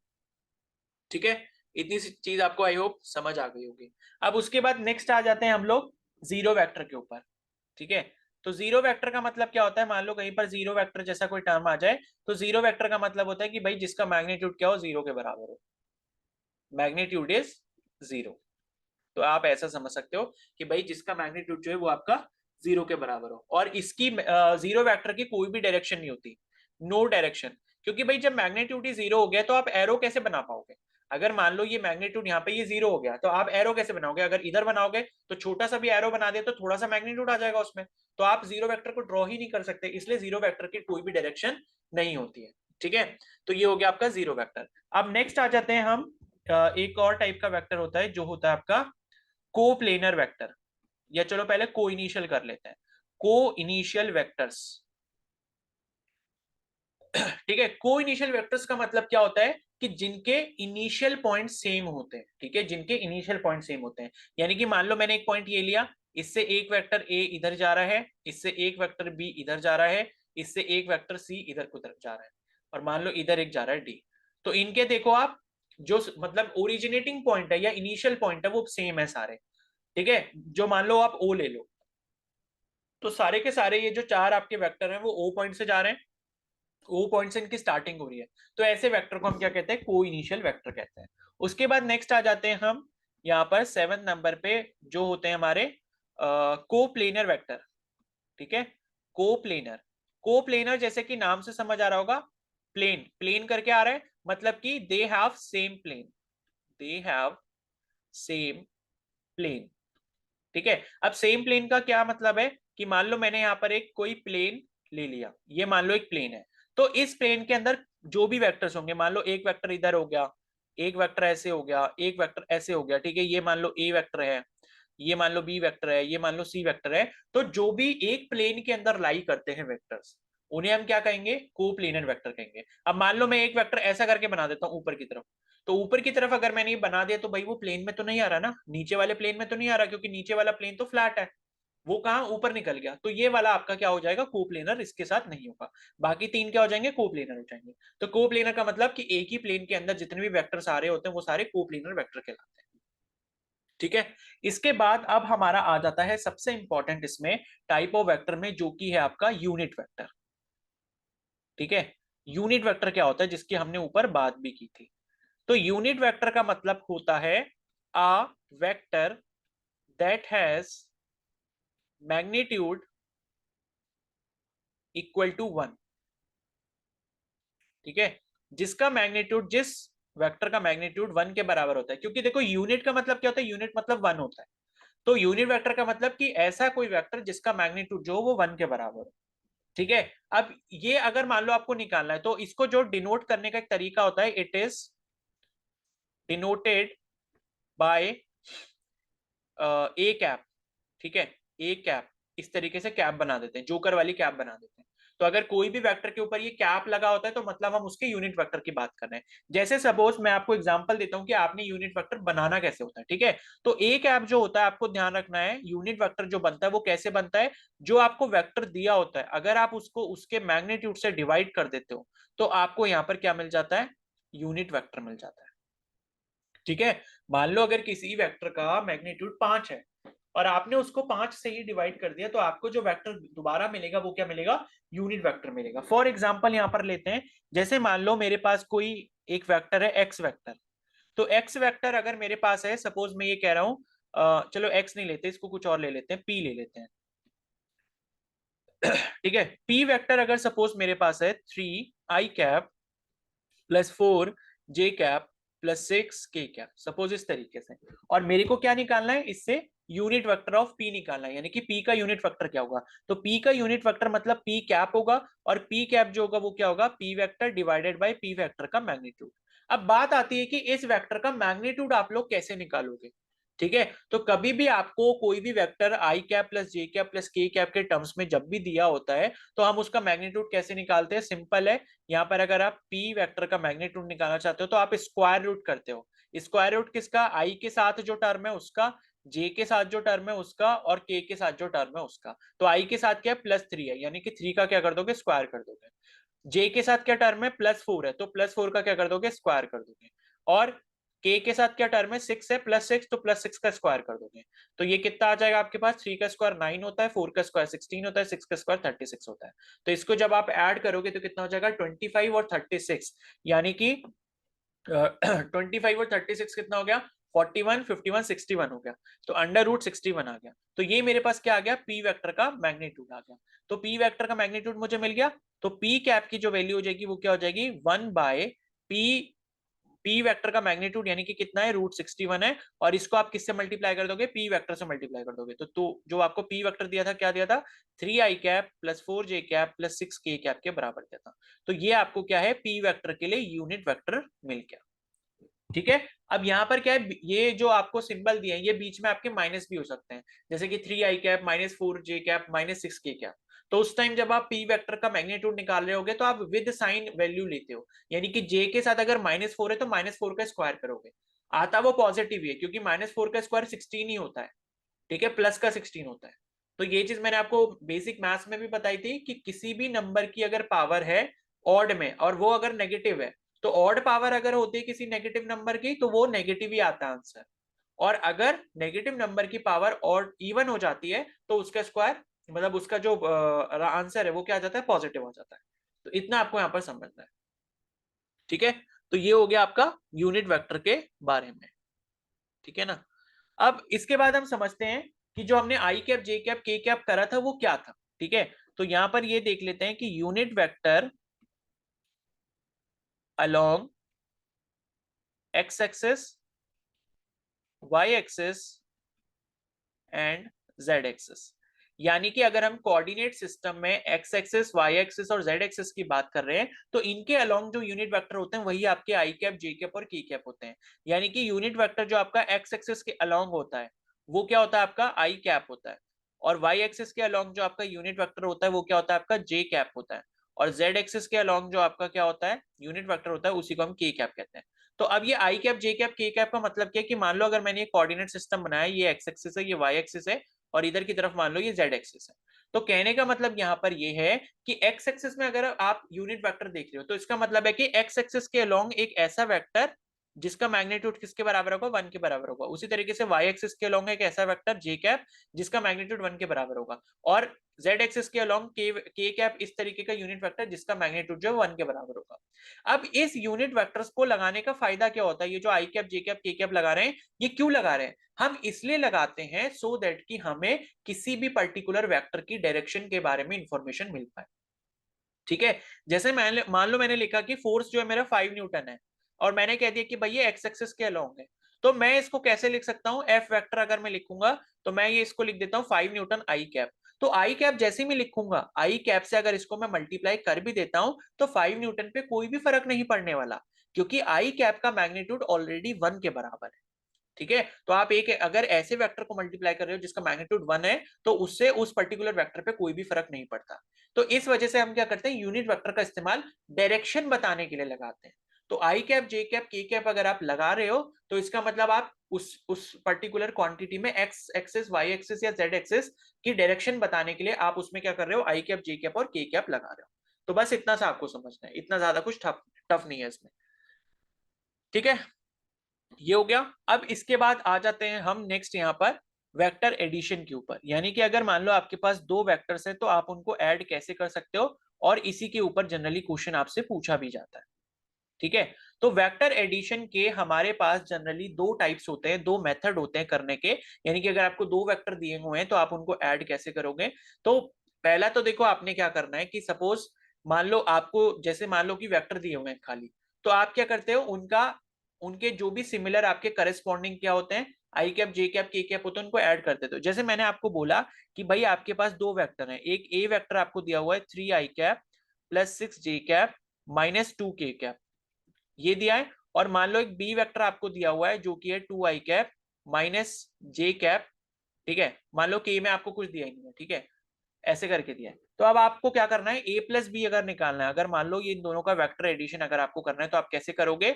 ठीक है, इतनी सी चीज आपको आई होप समझ आ गई होगी। अब उसके बाद नेक्स्ट आ जाते हैं हम लोग जीरो वेक्टर के ऊपर। ठीक है, तो जीरो वेक्टर का मतलब क्या होता है, मान लो कहीं पर जीरो वेक्टर जैसा कोई टर्म आ जाए, तो जीरो वेक्टर का मतलब होता है कि भाई जिसका मैग्नीट्यूड क्या हो, जीरो के बराबर हो, मैग्नीट्यूड इज जीरो। तो आप ऐसा समझ सकते हो कि भाई जिसका मैग्नीट्यूड जो है वो आपका जीरो के बराबर हो, और इसकी जीरो वेक्टर की कोई भी डायरेक्शन नहीं होती, नो डायरेक्शन, क्योंकि भाई जब मैग्नीट्यूड ही जीरो हो गया तो आप एरो कैसे बना पाओगे। अगर मान लो ये मैग्नीट्यूड यहाँ पे ये जीरो हो गया, तो आप एरो कैसे बनाओगे, अगर इधर बनाओगे तो छोटा सा भी एरो बना दे तो थोड़ा सा मैग्नीट्यूड आ जाएगा उसमें, तो आप जीरो वेक्टर को ड्रॉ ही नहीं कर सकते, इसलिए जीरो वेक्टर की कोई भी डायरेक्शन नहीं होती है। ठीक है, तो ये हो गया आपका जीरो वेक्टर। अब नेक्स्ट आ जाते हैं हम, एक और टाइप का वेक्टर होता है जो होता है आपका को प्लेनर वेक्टर, या चलो पहले को इनिशियल कर लेते हैं, को इनिशियल वेक्टर्स। ठीक है, को इनिशियल वेक्टर्स का मतलब क्या होता है कि जिनके इनिशियल पॉइंट सेम होते हैं। ठीक है, जिनके इनिशियल पॉइंट सेम होते हैं, यानी कि मान लो मैंने एक पॉइंट ये लिया, इससे एक वेक्टर ए इधर जा रहा है, इससे एक वेक्टर बी इधर जा रहा है, इससे एक वेक्टर सी इधर को जा रहा है, और मान लो इधर एक जा रहा है डी। तो इनके देखो आप, जो मतलब ओरिजिनेटिंग पॉइंट है या इनिशियल पॉइंट है वो सेम है सारे। ठीक है, जो मान लो आप ओ ले लो, तो सारे के सारे ये जो चार आपके वेक्टर हैं वो ओ पॉइंट से जा रहे हैं, ओ पॉइंट से इनकी स्टार्टिंग हो रही है, तो ऐसे वेक्टर को हम क्या कहते हैं, को इनिशियल वेक्टर कहते हैं। उसके बाद नेक्स्ट आ जाते हैं हम यहाँ पर 7 नंबर पे, जो होते हैं हमारे को प्लेनर वेक्टर। ठीक है, को प्लेनर, को प्लेनर जैसे कि नाम से समझ आ रहा होगा, प्लेन प्लेन करके आ रहा है, मतलब कि they have same plane, they have same plane. ठीक है, अब सेम प्लेन का क्या मतलब है कि मान लो मैंने यहाँ पर एक कोई प्लेन ले लिया, ये मान लो एक प्लेन है, तो इस प्लेन के अंदर जो भी वेक्टर्स होंगे, मान लो एक वेक्टर इधर हो गया, एक वेक्टर ऐसे हो गया, एक वेक्टर ऐसे हो गया, ठीक है, ये मान लो ए वेक्टर है, ये मान लो बी वेक्टर है, ये मान लो सी वेक्टर है, तो जो भी एक प्लेन के अंदर लाई करते हैं वेक्टर्स, उन्हें हम क्या कहेंगे, कोप्लेनर वेक्टर कहेंगे। अब मान लो मैं एक वेक्टर ऐसा करके बना देता हूं ऊपर की तरफ, तो ऊपर की तरफ अगर मैंने ये बना दिया तो भाई वो प्लेन में तो नहीं आ रहा ना, नीचे वाले प्लेन में तो नहीं आ रहा, क्योंकि नीचे वाला प्लेन तो फ्लैट है, वो कहाँ ऊपर निकल गया, तो ये वाला आपका क्या हो जाएगा, कोप्लेनर, इसके साथ नहीं होगा। बाकी तीन क्या हो जाएंगे, कोप्लेनर हो जाएंगे। तो कोप्लेनर का मतलब कि एक ही प्लेन के अंदर जितने भी वेक्टर आ रहे होते हैं वो सारे कोप्लेनर वेक्टर कहलाते हैं। ठीक है, इसके बाद अब हमारा आ जाता है सबसे इंपॉर्टेंट इसमें टाइप ऑफ वेक्टर में, जो कि है आपका यूनिट वेक्टर। ठीक है, यूनिट वेक्टर क्या होता है, जिसकी हमने ऊपर बात भी की थी। तो यूनिट वेक्टर का मतलब होता है a vector that has magnitude equal to 1। ठीक है, जिसका मैग्नीट्यूड, जिस वेक्टर का मैग्नीट्यूड 1 के बराबर होता है, क्योंकि देखो यूनिट का मतलब क्या होता है, यूनिट मतलब 1 होता है, तो यूनिट वेक्टर का मतलब कि ऐसा कोई वेक्टर जिसका मैग्नीट्यूड जो वो 1 के बराबर हो। ठीक है, अब ये अगर मान लो आपको निकालना है, तो इसको जो डिनोट करने का एक तरीका होता है, it is denoted by A cap. ठीक है, ए कैप, इस तरीके से कैप बना देते हैं, जोकर वाली कैप बना देते हैं। तो अगर कोई भी वेक्टर के ऊपर ये कैप लगा होता है तो मतलब हम उसके यूनिट वेक्टर की बात कर रहे हैं। जैसे सपोज मैं आपको एग्जांपल देता हूं कि आपने यूनिट वेक्टर बनाना कैसे होता है। ठीक है, तो ए कैप जो होता है, आपको ध्यान रखना है, यूनिट वेक्टर जो बनता है वो कैसे बनता है, जो आपको वेक्टर दिया होता है अगर आप उसको उसके मैग्नीट्यूड से डिवाइड कर देते हो तो आपको यहाँ पर क्या मिल जाता है, यूनिट वेक्टर मिल जाता है। ठीक है, मान लो अगर किसी वेक्टर का मैग्नीट्यूड 5 है और आपने उसको 5 से ही डिवाइड कर दिया, तो आपको जो वेक्टर दोबारा मिलेगा वो क्या मिलेगा, यूनिट वेक्टर मिलेगा। फॉर एग्जांपल यहां पर लेते हैं, जैसे मान लो मेरे पास कोई एक वेक्टर है एक्स वेक्टर, तो एक्स वेक्टर अगर मेरे पास है, सपोज मैं ये कह रहा हूं, चलो एक्स नहीं लेते, इसको कुछ और ले लेते हैं, पी ले लेते हैं। ठीक है, पी वेक्टर अगर सपोज मेरे पास है 3 i cap plus 4 j cap plus 6 k cap, suppose इस तरीके से, और मेरे को क्या निकालना है इससे, यूनिट वेक्टर ऑफ पी निकालना है, यानी कि पी का यूनिट वेक्टर क्या होगा, तो पी का यूनिट वेक्टर मतलब पी कैप होगा, और पी कैप जो होगा वो क्या होगा, P vector divided by P vector का मैग्नीट्यूड। अब बात आती है कि इस वेक्टर का मैग्नीट्यूड आप लोग कैसे निकालोगे। ठीक है, तो कभी भी आपको कोई भी वेक्टर आई कैप प्लस जे कैप प्लस के कैप के टर्म्स में जब भी दिया होता है, तो हम उसका मैग्नीट्यूड कैसे निकालते हैं, सिंपल है। यहाँ पर अगर आप पी वेक्टर का मैग्नीट्यूड निकालना चाहते हो तो आप स्क्वायर रूट करते हो। स्क्वायर रूट किसका, आई के साथ जो टर्म है उसका, जे के साथ जो टर्म है उसका, और के साथ जो टर्म है उसका। तो आई के साथ क्या है, +3 है, यानी कि 3 का क्या कर दोगे, स्क्वायर कर दोगे। जे के साथ क्या टर्म है, +4 है, तो +4 का क्या कर दोगे, स्क्वायर कर दोगे। और के साथ क्या टर्म है, 6 है, +6, तो +6 का स्क्वायर कर दोगे। तो ये कितना आ जाएगा आपके पास, 3 का स्क्वायर 9 होता है, 4 का स्क्वायर 16 होता है, 6 का स्क्वायर 36 होता है। तो इसको जब आप ऐड करोगे तो कितना हो जाएगा, 25 और 36, यानी कि 25 और 36 कितना हो गया, 41, 51, 61 हो गया। तो √61 आ गया। तो ये मेरे पास क्या आ गया, पी वेक्टर का मैग्नीट्यूड आ गया। तो पी वेक्टर का मैग्नीट्यूड मुझे मिल गया। तो पी कैप की जो वैल्यू हो जाएगी वो क्या हो जाएगी, 1/पी, पी वेक्टर का मैग्नीट्यूड यानी कि कितना है, √61 है, और इसको आप किससे मल्टीप्लाई कर दोगे, पी वेक्टर से मल्टीप्लाई कर दोगे। तो जो आपको पी वेक्टर दिया था, क्या दिया था, 3i cap plus 4j cap plus 6k cap के बराबर दिया था। तो ये आपको क्या है, पी वेक्टर के लिए यूनिट वेक्टर मिल गया। ठीक है, अब यहाँ पर क्या है, ये जो आपको सिंबल दिए हैं ये बीच में आपके माइनस भी हो सकते हैं, जैसे कि 3i cap -4j cap -6k cap. तो उस टाइम जब आप पी वेक्टर का मैग्नीट्यूड निकाल रहे होगे तो आप विद साइन वैल्यू लेते हो, यानी कि जे के साथ अगर -4 है तो -4 का स्क्वायर करोगे। आता वो पॉजिटिव ही है, क्योंकि -4 का स्क्वायर 16 ही होता है। ठीक है, प्लस का 16 होता है। तो ये चीज मैंने आपको बेसिक मैथ्स में भी बताई थी कि किसी भी नंबर की अगर पावर है ऑड में और वो अगर नेगेटिव है, तो ऑड पावर अगर होती है किसी नेगेटिव नंबर की तो वो नेगेटिव ही आता है आंसर। और अगर नेगेटिव नंबर की पावर और इवन हो जाती है तो उसका स्क्वायर, मतलब उसका जो आंसर है वो क्या आ जाता है, पॉजिटिव हो जाता है। तो इतना आपको यहाँ पर समझना है। ठीक है, तो ये हो गया आपका यूनिट वेक्टर के बारे में। ठीक है ना। अब इसके बाद हम समझते हैं कि जो हमने आई कैप जे कैप के कैप करा था वो क्या था। ठीक है, तो यहां पर ये देख लेते हैं कि unit vector along X axis, Y axis and Z axis. यानी कि अगर हम कोऑर्डिनेट सिस्टम में एक्स एक्सिस, वाई एक्सिस और जेड एक्सिस की बात कर रहे हैं तो इनके अलोंग जो यूनिट वेक्टर होते हैं वही आपके आई कैप जे कैप और के कैप होते हैं। यानी कि यूनिट वेक्टर जो आपका एक्स एक्सिस के अलोंग होता है वो क्या होता है, आपका आई कैप होता है। और वाई एक्सिस के अलोंग जो आपका यूनिट वेक्टर होता है वो क्या होता है, आपका जे कैप होता है। और जेड एक्सिस के अलोंग जो आपका क्या होता है, यूनिट वेक्टर होता है, उसी को हम के कैप कहते हैं। तो अब ये आई कैप जे कैप के कैप का मतलब क्या है, कि मान लो अगर मैंने एक कोऑर्डिनेट सिस्टम बनाया, ये एक्स एक्सिस है, ये वाई एक्सिस है, और इधर की तरफ मान लो ये जेड एक्सिस है। तो कहने का मतलब यहाँ पर ये है कि एक्स एक्सिस में अगर आप यूनिट वेक्टर देख रहे हो तो इसका मतलब है कि एक्स एक्सिस के अलोंग एक ऐसा वेक्टर जिसका मैग्नीट्यूड किसके बराबर होगा, 1 के बराबर होगा। उसी तरीके से वाई एक्सिस के अलोंग एक ऐसा वेक्टर जे कैप जिसका मैग्नीट्यूड 1 के बराबर होगा। और जेड एक्सिस के अलोंग के कैप इस तरीके का यूनिट वेक्टर जिसका मैग्नीट्यूड जो है 1 के बराबर होगा। अब इस यूनिट वेक्टर्स को लगाने का फायदा क्या होता है, ये जो आई कैप जे कैप के कैप लगा रहे हैं ये क्यों लगा रहे हैं, हम इसलिए लगाते हैं सो दैट कि हमें किसी भी पर्टिकुलर वेक्टर की डायरेक्शन के बारे में इंफॉर्मेशन मिल पाए। ठीक है, जैसे मान लो मैंने लिखा कि फोर्स जो है मेरा 5 न्यूटन है, और मैंने कह दिया कि भाई ये एक्स एक्सिस के अलोंग है, तो मैं इसको कैसे लिख सकता हूं, एफ वेक्टर अगर मैं लिखूंगा तो मैं ये इसको लिख देता हूं 5 न्यूटन आई कैप। तो आई कैप जैसे ही मैं लिखूंगा, आई कैप से अगर इसको मैं मल्टीप्लाई कर भी देता हूं तो 5 न्यूटन पे कोई भी फर्क नहीं पड़ने वाला, क्योंकि आई कैप का मैग्नीट्यूड ऑलरेडी 1 के बराबर है। ठीक है, तो आप एक अगर ऐसे वेक्टर को मल्टीप्लाई कर रहे हो जिसका मैग्नीट्यूड 1 है तो उससे उस पर्टिकुलर वेक्टर पे कोई भी फर्क नहीं पड़ता। तो इस वजह से हम क्या करते हैं, यूनिट वेक्टर का इस्तेमाल डायरेक्शन बताने के लिए लगाते हैं। तो आई कैप जे कैप के कैप अगर आप लगा रहे हो तो इसका मतलब आप उस पर्टिकुलर क्वांटिटी में एक्स एक्सिस, वाई एक्सिस या जेड एक्सिस की डायरेक्शन बताने के लिए आप उसमें क्या कर रहे हो, आई कैप जे कैप और के कैप लगा रहे हो। तो बस इतना सा आपको समझना है, इतना ज्यादा कुछ टफ नहीं है इसमें। ठीक है, ये हो गया। अब इसके बाद आ जाते हैं हम नेक्स्ट यहाँ पर वेक्टर एडिशन के ऊपर, यानी कि अगर मान लो आपके पास दो वेक्टर्स है तो आप उनको ऐड कैसे कर सकते हो, और इसी के ऊपर जनरली क्वेश्चन आपसे पूछा भी जाता है। ठीक है, तो वेक्टर एडिशन के हमारे पास जनरली दो टाइप्स होते हैं, दो मेथड होते हैं करने के। यानी कि अगर आपको दो वेक्टर दिए हुए हैं तो आप उनको ऐड कैसे करोगे। तो पहला तो देखो आपने क्या करना है कि सपोज मान लो आपको, जैसे मान लो कि वेक्टर दिए हुए हैं खाली, तो आप क्या करते हो, उनका उनके जो भी सिमिलर आपके करस्पॉन्डिंग क्या होते हैं, आई कैप जे कैप के कैप होते हैं, उनको ऐड कर देते हो। जैसे मैंने आपको बोला कि भाई आपके पास दो वेक्टर हैं, एक ए वेक्टर आपको दिया हुआ है 3 i cap plus 6 j cap minus 2 k cap, ये दिया है। और मान लो एक बी वेक्टर आपको दिया हुआ है जो कि है 2 i cap minus J cap. ठीक है, मान लो के में आपको कुछ दिया ही नहीं है, ठीक है, ऐसे करके दिया है। तो अब आपको क्या करना है, ए प्लस बी अगर निकालना है, अगर मान लो ये इन दोनों का वेक्टर एडिशन अगर आपको करना है तो आप कैसे करोगे,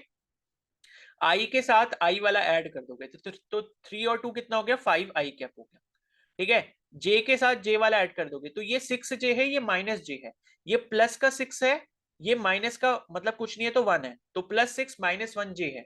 आई के साथ आई वाला ऐड कर दोगे, तो 3 और 2 कितना हो गया, 5 i कैप हो गया। ठीक है, जे के साथ जे वाला ऐड कर दोगे तो ये 6 j है, ये माइनस जे है, ये प्लस का 6 है, ये माइनस का मतलब कुछ नहीं है तो 1 है, तो +6 - 1 j है।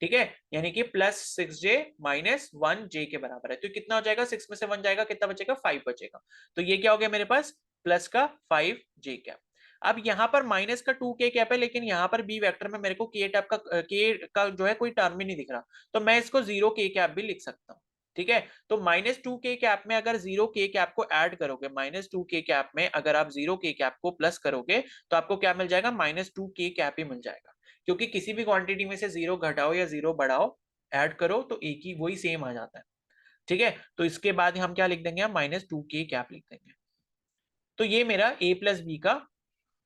ठीक है, यानी कि +6 j -1 j के बराबर है। तो कितना हो जाएगा, 6 में से 1 जाएगा, कितना बचेगा, 5 बचेगा। तो ये क्या हो गया मेरे पास, प्लस का 5 j कैप। अब यहाँ पर माइनस का 2 k कैप है, लेकिन यहाँ पर बी वेक्टर में मेरे को के का जो है कोई टर्म ही नहीं दिख रहा, तो मैं इसको 0 k कैप भी लिख सकता हूँ। ठीक है, तो -2 k कैप में अगर 0 k कैप को ऐड करोगे, -2 k कैप में अगर आप 0 k कैप को प्लस करोगे तो आपको क्या मिल जाएगा, -2 k कैप ही मिल जाएगा। क्योंकि किसी भी क्वांटिटी में से 0 घटाओ या 0 बढ़ाओ, ऐड करो तो एक ही वही सेम आ जाता है। ठीक है, तो इसके बाद हम क्या लिख देंगे, हम -2 k कैप लिख देंगे। तो ये मेरा a प्लस बी का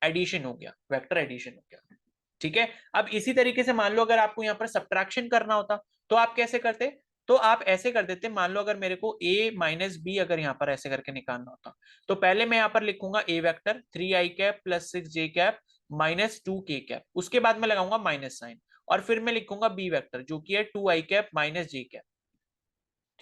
एडिशन हो गया, वेक्टर एडिशन हो गया। ठीक है, अब इसी तरीके से मान लो अगर आपको यहाँ पर सब्ट्रैक्शन करना होता तो आप कैसे करते, तो आप ऐसे कर देते, मान लो अगर मेरे को a माइनस बी अगर यहाँ पर ऐसे करके निकालना होता, तो पहले मैं यहाँ पर लिखूंगा a vector 3 i cap plus 6 j cap -2 k cap, उसके बाद मैं लगाऊंगा माइनस साइन, और फिर मैं लिखूंगा b वेक्टर जो कि है 2 i cap minus j cap.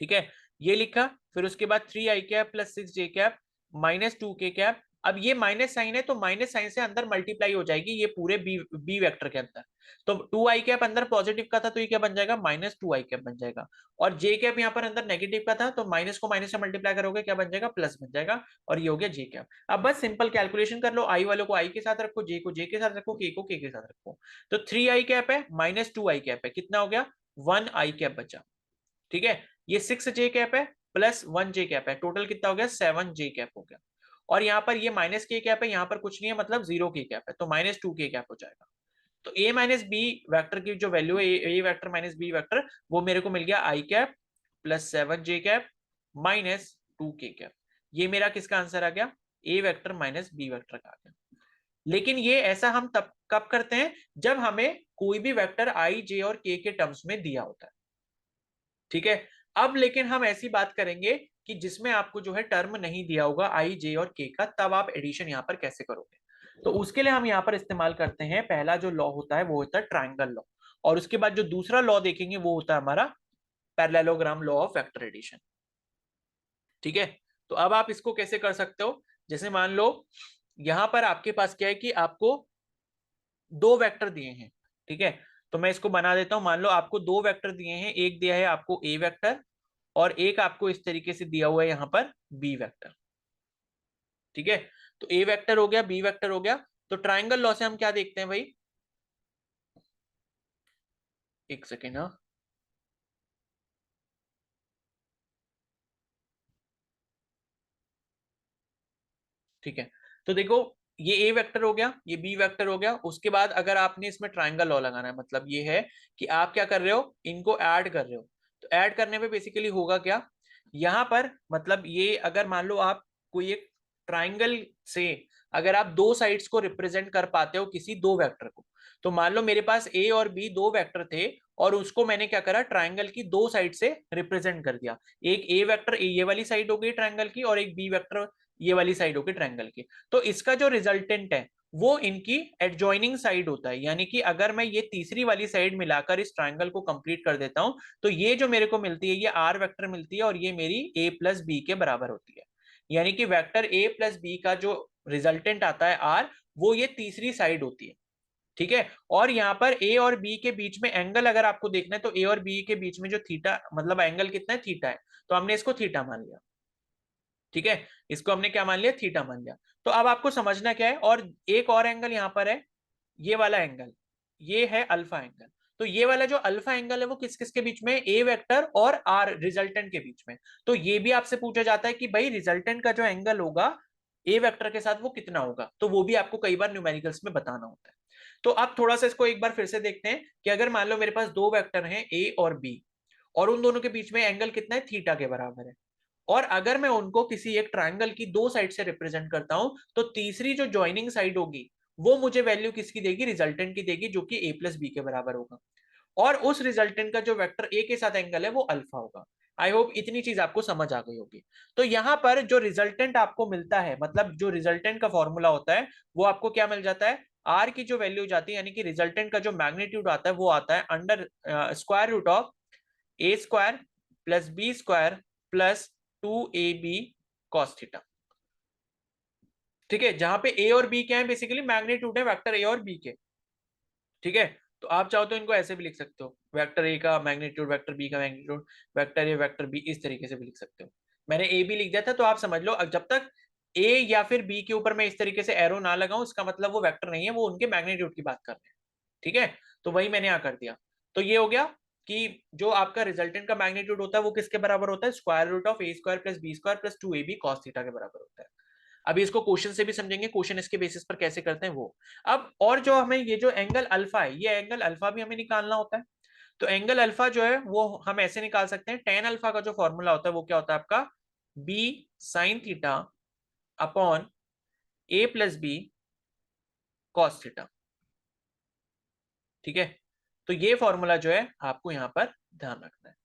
ठीक है, ये लिखा, फिर उसके बाद 3 i cap plus 6 j cap -2 k cap. अब ये माइनस साइन है तो माइनस साइन से अंदर मल्टीप्लाई हो जाएगी ये पूरे बी वेक्टर के अंदर। तो 2 i कैप अंदर पॉजिटिव का था तो ये क्या बन जाएगा, -2 i कैप बन जाएगा। और जे कैप यहाँ पर अंदर नेगेटिव का था तो माइनस को माइनस से मल्टीप्लाई करोगे क्या बन जाएगा, प्लस बन जाएगा। और ये हो गया जे कैप। अब बस सिंपल कैलकुलेशन कर लो, आई वालों को आई के साथ रखो, जे को जे के साथ रखो, के को के साथ रखो। तो 3 i कैप है -2 i कैप है, कितना हो गया, 1 i कैप बचा। ठीक है, ये 6 j कैप है प्लस 1 j कैप है, टोटल कितना हो गया, 7 j कैप हो गया। और यहाँ पर ये -k कैप है, यहाँ पर कुछ नहीं है मतलब 0 k कैप है, तो -2 k कैप हो जाएगा। तो a माइनस बी वैक्टर की जो वैल्यू है, ए वैक्टर माइनस बी वैक्टर, वो मेरे को मिल गया i cap plus 7 j cap -2 k cap. ये मेरा किसका आंसर आ गया, ए वेक्टर माइनस बी वेक्टर का आ गया। लेकिन ये ऐसा हम तब कब करते हैं, जब हमें कोई भी वेक्टर आई जे और के टर्म्स में दिया होता है। ठीक है, अब लेकिन हम ऐसी बात करेंगे कि जिसमें आपको जो है टर्म नहीं दिया होगा आई जे और के का, तब आप एडिशन यहां पर कैसे करोगे। तो उसके लिए हम यहां पर इस्तेमाल करते हैं, पहला जो लॉ होता है वो होता है ट्राइंगल लॉ, और उसके बाद जो दूसरा लॉ देखेंगे वो होता है हमारा parallelogram law of vector addition. ठीक है, तो अब आप इसको कैसे कर सकते हो, जैसे मान लो यहां पर आपके पास क्या है कि आपको दो वेक्टर दिए हैं। ठीक है, तो मैं इसको बना देता हूं, मान लो आपको दो वेक्टर दिए हैं, एक दिया है आपको ए वेक्टर और एक आपको इस तरीके से दिया हुआ है यहाँ पर बी वेक्टर। ठीक है, तो ए वेक्टर हो गया, बी वेक्टर हो गया। तो ट्राइंगल लॉ से हम क्या देखते हैं भाई, एक सेकेंड, हाँ, ठीक है, तो देखो ये ए वेक्टर हो गया, ये बी वेक्टर हो गया। उसके बाद अगर आपने इसमें ट्राइंगल लॉ लगाना है, मतलब ये है कि आप क्या कर रहे हो, इनको ऐड कर रहे हो। तो ऐड करने पे बेसिकली होगा क्या, यहां पर मतलब ये अगर मान लो आप कोई एक ट्राइंगल से अगर आप दो साइड्स को रिप्रेजेंट कर पाते हो किसी दो वेक्टर को, तो मान लो मेरे पास ए और बी दो वेक्टर थे और उसको मैंने क्या करा, ट्राइंगल की दो साइड से रिप्रेजेंट कर दिया। एक ए वेक्टर ये वाली साइड हो गई ट्राइंगल की, और एक बी वेक्टर ये वाली साइड होगी ट्रायंगल की। तो इसका जो रिजल्टेंट है वो इनकी एडजॉइनिंग साइड होता है, यानी कि अगर मैं ये तीसरी वाली साइड मिलाकर इस ट्रायंगल को कंप्लीट कर देता हूं तो ये जो मेरे को मिलती है ये आर वेक्टर मिलती है, और ये मेरी ए प्लस बी के बराबर होती है। यानी कि वेक्टर ए प्लस बी का जो रिजल्टेंट आता है आर, वो ये तीसरी साइड होती है। ठीक है। और यहाँ पर ए और बी के बीच में एंगल अगर आपको देखना है तो ए और बी के बीच में जो थीटा मतलब एंगल कितना है, थीटा है, तो हमने इसको थीटा मान लिया। ठीक है, इसको हमने क्या मान लिया, थीटा मान लिया। तो अब आपको समझना क्या है, और एक और एंगल यहां पर है, ये वाला एंगल, ये है अल्फा एंगल। तो ये वाला जो अल्फा एंगल है वो किस किस के बीच में, ए वेक्टर और आर रिजल्टेंट के बीच में। तो ये भी आपसे पूछा जाता है कि भाई रिजल्टेंट का जो एंगल होगा ए वेक्टर के साथ वो कितना होगा, तो वो भी आपको कई बार न्यूमेरिकल्स में बताना होता है। तो अब थोड़ा सा इसको एक बार फिर से देखते हैं कि अगर मान लो मेरे पास दो वेक्टर हैं ए और बी, और उन दोनों के बीच में एंगल कितना है, थीटा के बराबर है, और अगर मैं उनको किसी एक ट्रायंगल की दो साइड से रिप्रेजेंट करता हूं, तो तीसरी जो ज्वाइनिंग साइड होगी वो मुझे वैल्यू किसकी देगी, रिजल्टेंट की देगी, जो कि ए प्लस बी के बराबर होगा। और उस रिजल्टेंट का जो वेक्टर ए के साथ एंगल है वो अल्फा होगा। आई होप इतनी चीज आपको समझ आ गई होगी। तो यहां पर जो रिजल्टेंट आपको मिलता है, मतलब जो रिजल्टेंट का फॉर्मूला होता है, वो आपको क्या मिल जाता है, आर की जो वैल्यू जाती है, यानी कि रिजल्टेंट का जो मैग्नीट्यूड आता है वो आता है under square root of A square plus B square plus 2ab cos theta. ठीक है, जहां पे ए और बी क्या है, बेसिकली मैग्नीट्यूड है वेक्टर ए और बी के। ठीक है, तो आप चाहो तो इनको ऐसे भी लिख सकते हो, वेक्टर ए का मैग्नीट्यूड वेक्टर बी का magnitude, vector A vector B, इस तरीके से भी लिख सकते हो। मैंने ए बी लिख दिया था, तो आप समझ लो जब तक ए या फिर बी के ऊपर मैं इस तरीके से एरो ना लगाऊं, इसका मतलब वो वेक्टर नहीं है, वो उनके मैग्नीट्यूड की बात कर रहे हैं। ठीक है, तो वही मैंने यहां कर दिया। तो ये हो गया कि जो आपका रिजल्टेंट का मैग्नीट्यूड होता है वो किसके बराबर होता है, square root of A square plus B square plus 2ab cos theta के बराबर होता है। अभी इसको क्वेश्चन से भी समझेंगे, क्वेश्चन इसके बेसिस पर कैसे करते हैं वो। अब और जो हमें ये जो एंगल अल्फा है, ये एंगल अल्फा भी हमें निकालना होता है। तो एंगल अल्फा जो है वो हम ऐसे निकाल सकते हैं, टेन अल्फा का जो फॉर्मूला होता है वो क्या होता है आपका, बी साइन थीटा अपॉन ए प्लस बी कॉस थीटा। ठीक है, तो ये फॉर्मूला जो है आपको यहां पर ध्यान रखना है।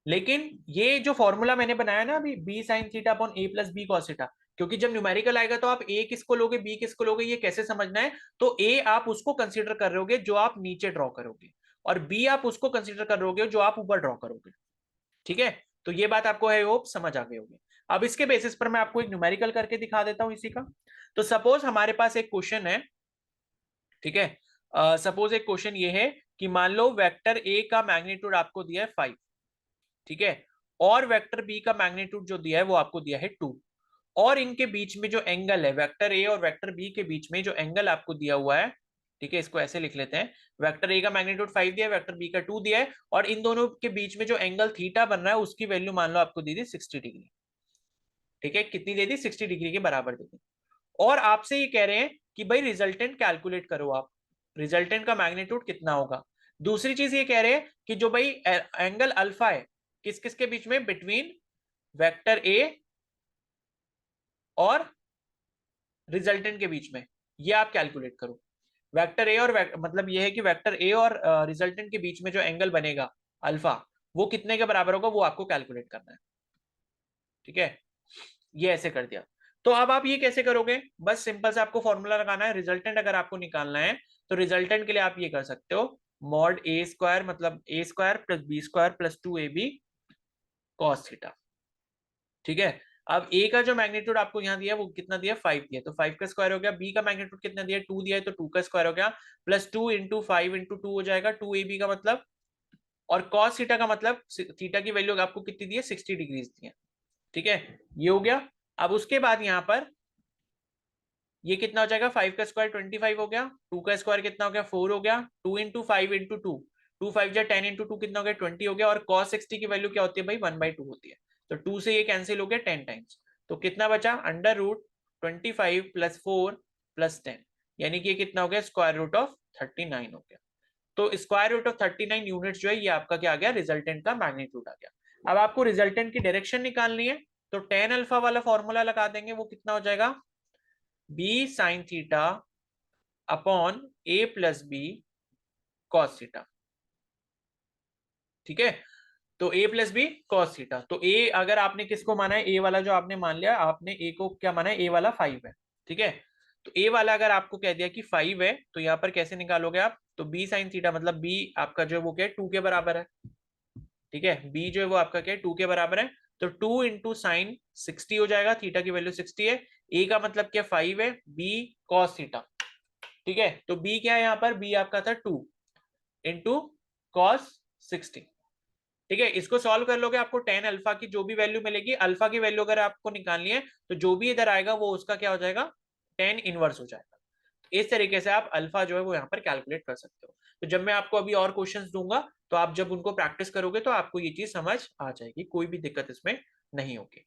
लेकिन ये जो फॉर्मूला मैंने बनाया ना अभी, बी साइन थीटा अपॉन ए प्लस बी कॉस थीटा, क्योंकि जब न्यूमेरिकल आएगा तो आप ए किसको लोगे, बी किसको लोगे, ये कैसे समझना है। तो ए आप उसको कंसीडर कर रहे होगे जो आप नीचे ड्रॉ करोगे, और बी आप उसको कंसीडर कर रहे होगे जो आप ऊपर ड्रॉ करोगे। ठीक है, तो ये बात आपको है होप समझ आ गई होगी। अब इसके बेसिस पर मैं आपको एक न्यूमेरिकल करके दिखा देता हूं इसी का। तो सपोज हमारे पास एक क्वेश्चन है, ठीक है, सपोज एक क्वेश्चन ये है कि मान लो वेक्टर ए का मैग्नीट्यूड आपको दिया है 5, ठीक है, और वेक्टर बी का मैग्नीट्यूड जो दिया है वो आपको दिया है 2, और इनके बीच में जो एंगल है, वेक्टर ए और वेक्टर बी के बीच में जो एंगल आपको दिया हुआ है, ठीक है, इसको ऐसे लिख लेते हैं, वेक्टर ए का मैग्नीट्यूड 5 दिया है, वेक्टर बी का 2 दिया है, और इन दोनों के बीच में जो एंगल थीटा बन रहा है उसकी वैल्यू मान लो आपको दी थी 60 डिग्री। ठीक है, कितनी दे दी, 60 डिग्री के बराबर दे दी। और आपसे ये कह रहे हैं कि भाई रिजल्टेंट कैलकुलेट करो आप, रिजल्टेंट का मैग्नीट्यूड कितना होगा। दूसरी चीज ये कह रहे हैं कि जो भाई एंगल अल्फा है किस किस के बीच में, बिटवीन वेक्टर ए और रिजल्टेंट के बीच में, ये आप कैलकुलेट करो। वेक्टर ए और मतलब ये है कि वेक्टर ए और रिजल्टेंट के बीच में जो एंगल बनेगा अल्फा, वो कितने के बराबर होगा वो आपको कैलकुलेट करना है। ठीक है, ये ऐसे कर दिया। तो अब आप ये कैसे करोगे, बस सिंपल से आपको फॉर्मूला लगाना है, रिजल्टेंट अगर आपको निकालना है तो रिजल्टेंट के लिए आप ये कर सकते हो, मॉड ए स्क्वायर मतलब A square plus B square plus 2ab cos theta. ठीक है, अब ए का जो मैग्नीट्यूड आपको यहाँ दिया है वो कितना दिया, 5 दिया, तो 5 का स्क्वायर हो गया। बी का मैग्नीट्यूड कितना दिया, 2 दिया है, तो 2 का स्क्वायर हो गया, प्लस 2 इंटू 5 इंटू 2 हो जाएगा 2ab का मतलब, और कॉस थीटा का मतलब थीटा की वैल्यू आपको कितनी दी है, 60 डिग्रीज दी है। ठीक है, ये हो गया। अब उसके बाद यहाँ पर ये कितना हो जाएगा, 5 का स्क्वायर 25 हो गया, 2 का स्क्वायर कितना हो गया, 4 हो गया, 2 इंटू 5 इंटू 2, 2 5 जा 10 इंटू 2 कितना हो गया, 20 हो गया, और cos 60 की वैल्यू क्या होती है भाई, 1/2 होती है। तो 2 से ये कैंसिल हो गया 10 टाइम्स, तो कितना बचा, अंडर रूट 25 प्लस 4 प्लस 10, यानी कि ये कितना हो गया, स्क्वायर रूट ऑफ 39 हो गया। तो स्क्वायर रूट ऑफ 39 यूनिट जो है ये आपका क्या आ गया, रिजल्टेंट का मैग्नीट्यूड आ गया। अब आपको रिजल्टेंट की डायरेक्शन निकालनी है, तो टेन अल्फा वाला फॉर्मूला लगा देंगे, वो कितना हो जाएगा, बी साइन थीटा अपॉन ए प्लस बी कॉस थीटा। ठीक है, तो ए प्लस बी कॉस थीटा, तो ए अगर आपने किसको माना है, ए वाला जो आपने मान लिया, आपने ए को क्या माना है, ए वाला 5 है। ठीक है, तो ए वाला अगर आपको कह दिया कि 5 है, तो यहां पर कैसे निकालोगे आप, तो बी साइन थीटा मतलब बी आपका जो है वो क्या है, 2 के बराबर है। ठीक है, बी जो है वो आपका क्या है, 2 के बराबर है, तो 2 इंटू साइन 60 हो जाएगा, थीटा की वैल्यू 60 है, ए का मतलब क्या 5 है, बी कॉस थीटा। ठीक है, तो b क्या है यहाँ पर, b आपका था 2 इंटू कॉस 60। ठीक है, इसको सॉल्व कर लोगे, आपको टेन अल्फा की जो भी वैल्यू मिलेगी, अल्फा की वैल्यू अगर आपको निकालनी है तो जो भी इधर आएगा वो उसका क्या हो जाएगा, टेन इनवर्स हो जाएगा। इस तरीके से आप अल्फा जो है वो यहाँ पर कैलकुलेट कर सकते हो। तो जब मैं आपको अभी और क्वेश्चंस दूंगा तो आप जब उनको प्रैक्टिस करोगे तो आपको ये चीज समझ आ जाएगी, कोई भी दिक्कत इसमें नहीं होगी।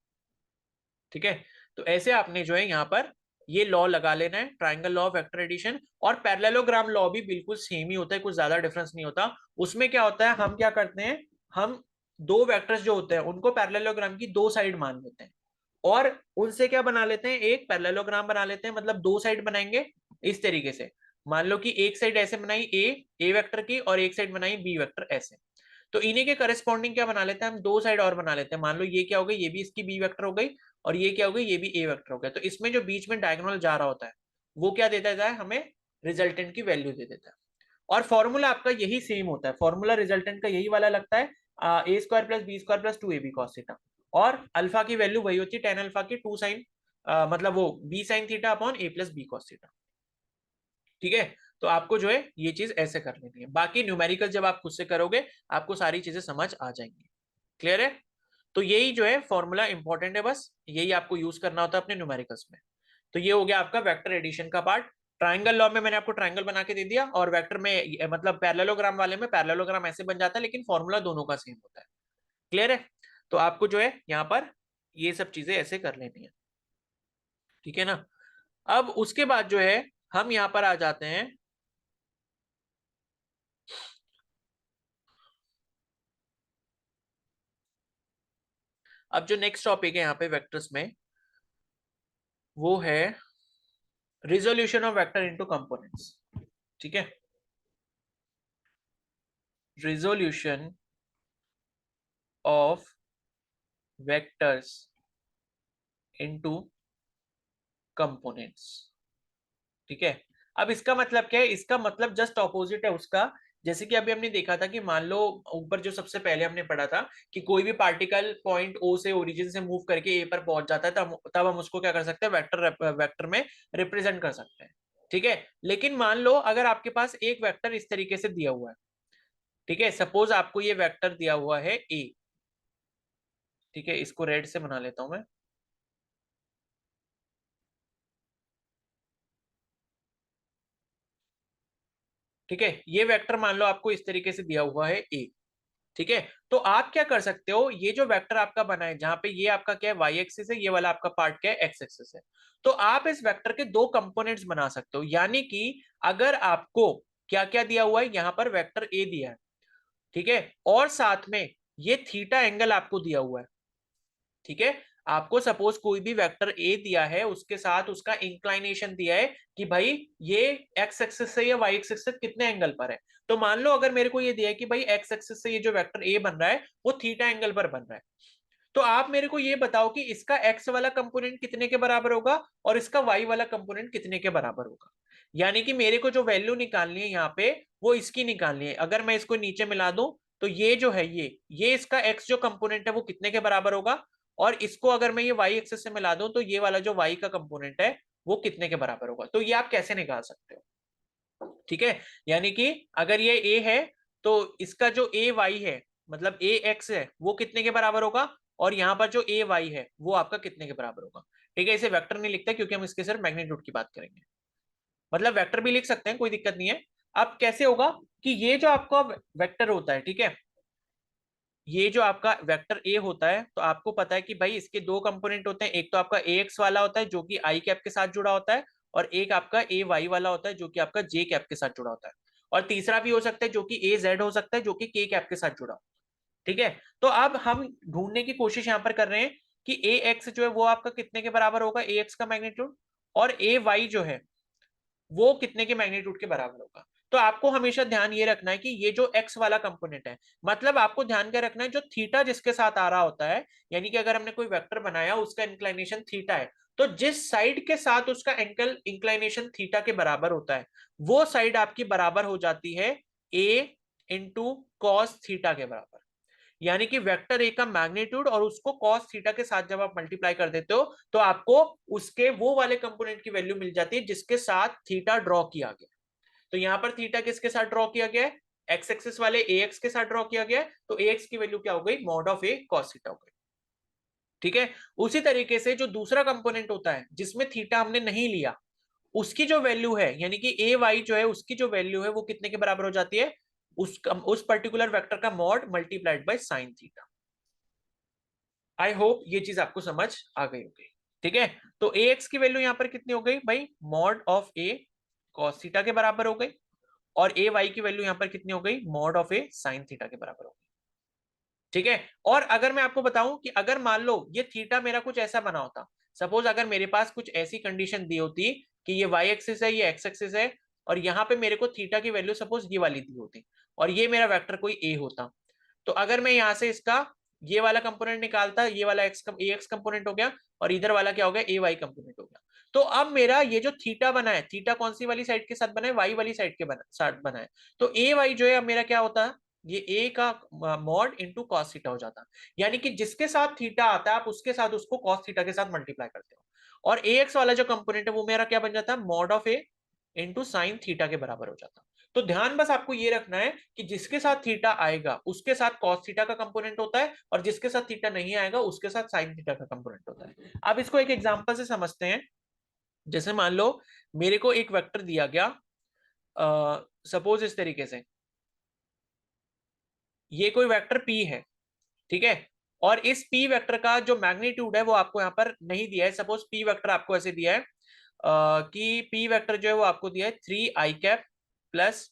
ठीक है, तो ऐसे आपने जो है यहाँ पर ये लॉ लगा लेना है, triangle law of vector addition. और पैरेललोग्राम लॉ भी बिल्कुल सेम ही होता है, कुछ ज्यादा डिफरेंस नहीं होता। उसमें क्या होता है, हम क्या करते हैं, हम दो वेक्टर्स जो होते हैं उनको पैरेललोग्राम की दो साइड मान लेते हैं और उनसे क्या बना लेते हैं, एक पैरेललोग्राम बना लेते हैं, मतलब दो साइड बनाएंगे इस तरीके से। मान लो कि एक साइड ऐसे बनाई ए वेक्टर की और एक साइड बनाई बी वेक्टर ऐसे। तो इन्हीं के करस्पॉन्डिंग क्या बना लेते हैं हम, दो साइड और बना लेते हैं। मान लो ये क्या हो गई, ये भी इसकी बी वेक्टर हो गई और ये क्या हो गई, ये भी ए वेक्टर हो गया। तो इसमें जो बीच में डायगोनल जा रहा होता है वो क्या देता है, हमें रिजल्टेंट की वैल्यू दे देता है। और फॉर्मूला आपका यही सेम होता है, फॉर्मूला रिजल्टेंट का यही वाला लगता है, A square plus B square plus 2ab cos theta. और अल्फा की वैल्यू वही होती है टेन अल्फा की 2 साइन मतलब वो बी साइन थीटा अपॉन ए प्लस बी कॉस थीटा। ठीक है, तो आपको जो है ये चीज ऐसे कर लेनी है, बाकी न्यूमेरिकल जब आप खुद से करोगे आपको सारी चीजें समझ आ जाएंगी। क्लियर है, तो यही जो है फॉर्मूला इंपॉर्टेंट है, बस यही आपको यूज करना होता है अपने न्यूमेरिकल्स में। तो ये हो गया आपका वेक्टर एडिशन का पार्ट। ट्राइंगल लॉ में मैंने आपको ट्राइंगल बना के दे दिया, और वेक्टर में मतलब पैरेललोग्राम वाले में पैरेललोग्राम ऐसे बन जाता है लेकिन फॉर्मूला दोनों का सेम होता है। क्लियर है, तो आपको जो है यहाँ पर ये सब चीजें ऐसे कर लेनी है। ठीक है ना, अब उसके बाद जो है हम यहाँ पर आ जाते हैं, अब जो नेक्स्ट टॉपिक है यहाँ पे वेक्टर्स में वो है resolution of vector into components. ठीक है, resolution of vectors into components. ठीक है, अब इसका मतलब क्या है, इसका मतलब जस्ट ऑपोजिट है उसका। जैसे कि अभी हमने देखा था कि मान लो ऊपर जो सबसे पहले हमने पढ़ा था कि कोई भी पार्टिकल पॉइंट ओ से ओरिजिन से मूव करके ए पर पहुंच जाता है, तब हम उसको क्या कर सकते हैं, वेक्टर वेक्टर में रिप्रेजेंट कर सकते हैं। ठीक है, लेकिन मान लो अगर आपके पास एक वेक्टर इस तरीके से दिया हुआ है, ठीक है, सपोज आपको ये वेक्टर दिया हुआ है ए। ठीक है, इसको रेड से बना लेता हूं मैं। ठीक है, ये वेक्टर मान लो आपको इस तरीके से दिया हुआ है ए। ठीक है, तो आप क्या कर सकते हो, ये जो वेक्टर आपका बना है जहां पे ये आपका क्या है वाई एक्सिस है, ये वाला आपका पार्ट क्या है एक्स एक्सिस है, तो आप इस वेक्टर के दो कंपोनेंट्स बना सकते हो। यानी कि अगर आपको क्या क्या दिया हुआ है, यहाँ पर वेक्टर ए दिया है, ठीक है, और साथ में ये थीटा एंगल आपको दिया हुआ है। ठीक है, आपको सपोज कोई भी वेक्टर ए दिया है, उसके साथ उसका इंक्लाइनेशन दिया है कि भाई ये एक्स एक्सिस से या वाई एक्सिस से कितने एंगल पर है। तो मान लो अगर मेरे को ये दिया है कि भाई एक्स एक्सिस से ये जो वेक्टर ए बन रहा है वो थीटा एंगल पर बन रहा है, तो आप मेरे को ये बताओ कि इसका एक्स वाला कंपोनेंट कितने के बराबर होगा और इसका वाई वाला कंपोनेंट कितने के बराबर होगा। यानी कि मेरे को जो वैल्यू निकालनी है यहाँ पे वो इसकी निकालनी है। अगर मैं इसको नीचे मिला दूं तो ये जो है ये इसका एक्स जो कंपोनेंट है वो कितने के बराबर होगा, और इसको अगर मैं ये वाई एक्सिस से मिला दूं तो ये वाला जो वाई का कंपोनेंट है वो कितने के बराबर होगा। तो ये आप कैसे निकाल सकते हो। ठीक है, यानी कि अगर ये ए है तो इसका जो ए वाई है मतलब ए एक्स है वो कितने के बराबर होगा, और यहाँ पर जो ए वाई है वो आपका कितने के बराबर होगा। ठीक है, इसे वेक्टर नहीं लिखते क्योंकि हम इसके सिर्फ मैग्नीट्यूड की बात करेंगे, मतलब वेक्टर भी लिख सकते हैं कोई दिक्कत नहीं है। अब कैसे होगा कि ये जो आपका वेक्टर होता है, ठीक है, ये जो आपका वेक्टर ए होता है तो आपको पता है कि भाई इसके दो कंपोनेंट होते हैं, एक तो आपका ए एक्स वाला होता है जो कि आई कैप के साथ जुड़ा होता है, और एक आपका ए वाई वाला होता है जो कि आपका जे कैप के साथ जुड़ा होता है, और तीसरा भी हो सकता है जो कि ए जेड हो सकता है जो कि के कैप के साथ जुड़ा हो। ठीक है, तो अब हम ढूंढने की कोशिश यहां पर कर रहे हैं कि ए एक्स जो है वो आपका कितने के बराबर होगा, ए एक्स का मैग्नीट्यूड, और ए वाई जो है वो कितने के मैग्नीट्यूड के बराबर होगा। तो आपको हमेशा ध्यान ये रखना है कि ये जो एक्स वाला कंपोनेंट है, मतलब आपको ध्यान क्या रखना है, जो थीटा जिसके साथ आ रहा होता है, यानी कि अगर हमने कोई वेक्टर बनाया उसका इंक्लाइनेशन थीटा है, तो जिस साइड के साथ उसका एंगल इंक्लाइनेशन थीटा के बराबर होता है वो साइड आपकी बराबर हो जाती है ए इंटू कॉस थीटा के बराबर। यानी कि वेक्टर ए का मैग्नीट्यूड और उसको कॉस थीटा के साथ जब आप मल्टीप्लाई कर देते हो तो आपको उसके वो वाले कंपोनेंट की वैल्यू मिल जाती है जिसके साथ थीटा ड्रॉ किया गया। तो यहाँ पर थीटा किसके साथ ड्रॉ किया गया है, एक्स एक्सिस वाले ax के साथ ड्रॉ किया गया है, तो ax की वैल्यू क्या हो गई, mod of a cos theta हो गई। ठीक है, उसी तरीके से जो दूसरा कंपोनेंट होता है जिसमें थीटा हमने नहीं लिया, उसकी जो वैल्यू है यानी कि ए वाई जो है उसकी जो वैल्यू है वो कितने के बराबर हो जाती है, उस पर्टिकुलर वेक्टर का mod multiplied by sine theta. I hope ये चीज आपको समझ आ गई होगी। ठीक है, तो ए एक्स की वैल्यू यहां पर कितनी हो गई भाई, mod of A cos theta के बराबर हो गई, और ए वाई की वैल्यू यहां पर कितनी हो गई, mod of A sine theta के बराबर हो गई। ठीक है, और अगर मैं आपको बताऊं कि अगर मान लो ये थीटा मेरा कुछ ऐसा बना होता, सपोज अगर मेरे पास कुछ ऐसी कंडीशन दी होती कि ये वाई एक्सिस है, ये एक्स एक्सिस है, और यहाँ पे मेरे को थीटा की वैल्यू सपोज ये वाली दी होती, और ये मेरा वेक्टर कोई ए होता, तो अगर मैं यहाँ से इसका ये वाला कंपोनेंट निकालता, ये वाला एक्स कंपोनेंट हो गया, और इधर वाला क्या हो गया, ए वाई कंपोनेंट हो गया, तो अब मेरा ये जो थीटा बना है, थीटा कौन सी वाली साइड के साथ बना है, वाई वाली साइड के साथ बना है, तो ए वाई जो है अब मेरा क्या होता है, ये ए का मॉड इंटू कॉस थीटा हो जाता, यानी कि जिसके साथ थीटा आता है आप उसके साथ उसको कॉस थीटा के साथ मल्टीप्लाई करते हो, और ए एक्स वाला जो कंपोनेंट है वो मेरा क्या बन जाता है, mod of A into sine theta के बराबर हो जाता। तो ध्यान बस आपको ये रखना है कि जिसके साथ थीटा आएगा उसके साथ कॉस थीटा का कंपोनेंट होता है, और जिसके साथ थीटा नहीं आएगा उसके साथ साइन थीटा का कंपोनेंट होता है। अब इसको एक एग्जांपल से समझते हैं। जैसे मान लो मेरे को एक वेक्टर दिया गया, सपोज इस तरीके से, ये कोई वेक्टर p है, ठीक है, और इस p वेक्टर का जो मैग्नीट्यूड है वो आपको यहाँ पर नहीं दिया है, सपोज p वेक्टर आपको ऐसे दिया है कि p वेक्टर जो है वो आपको दिया है 3i cap plus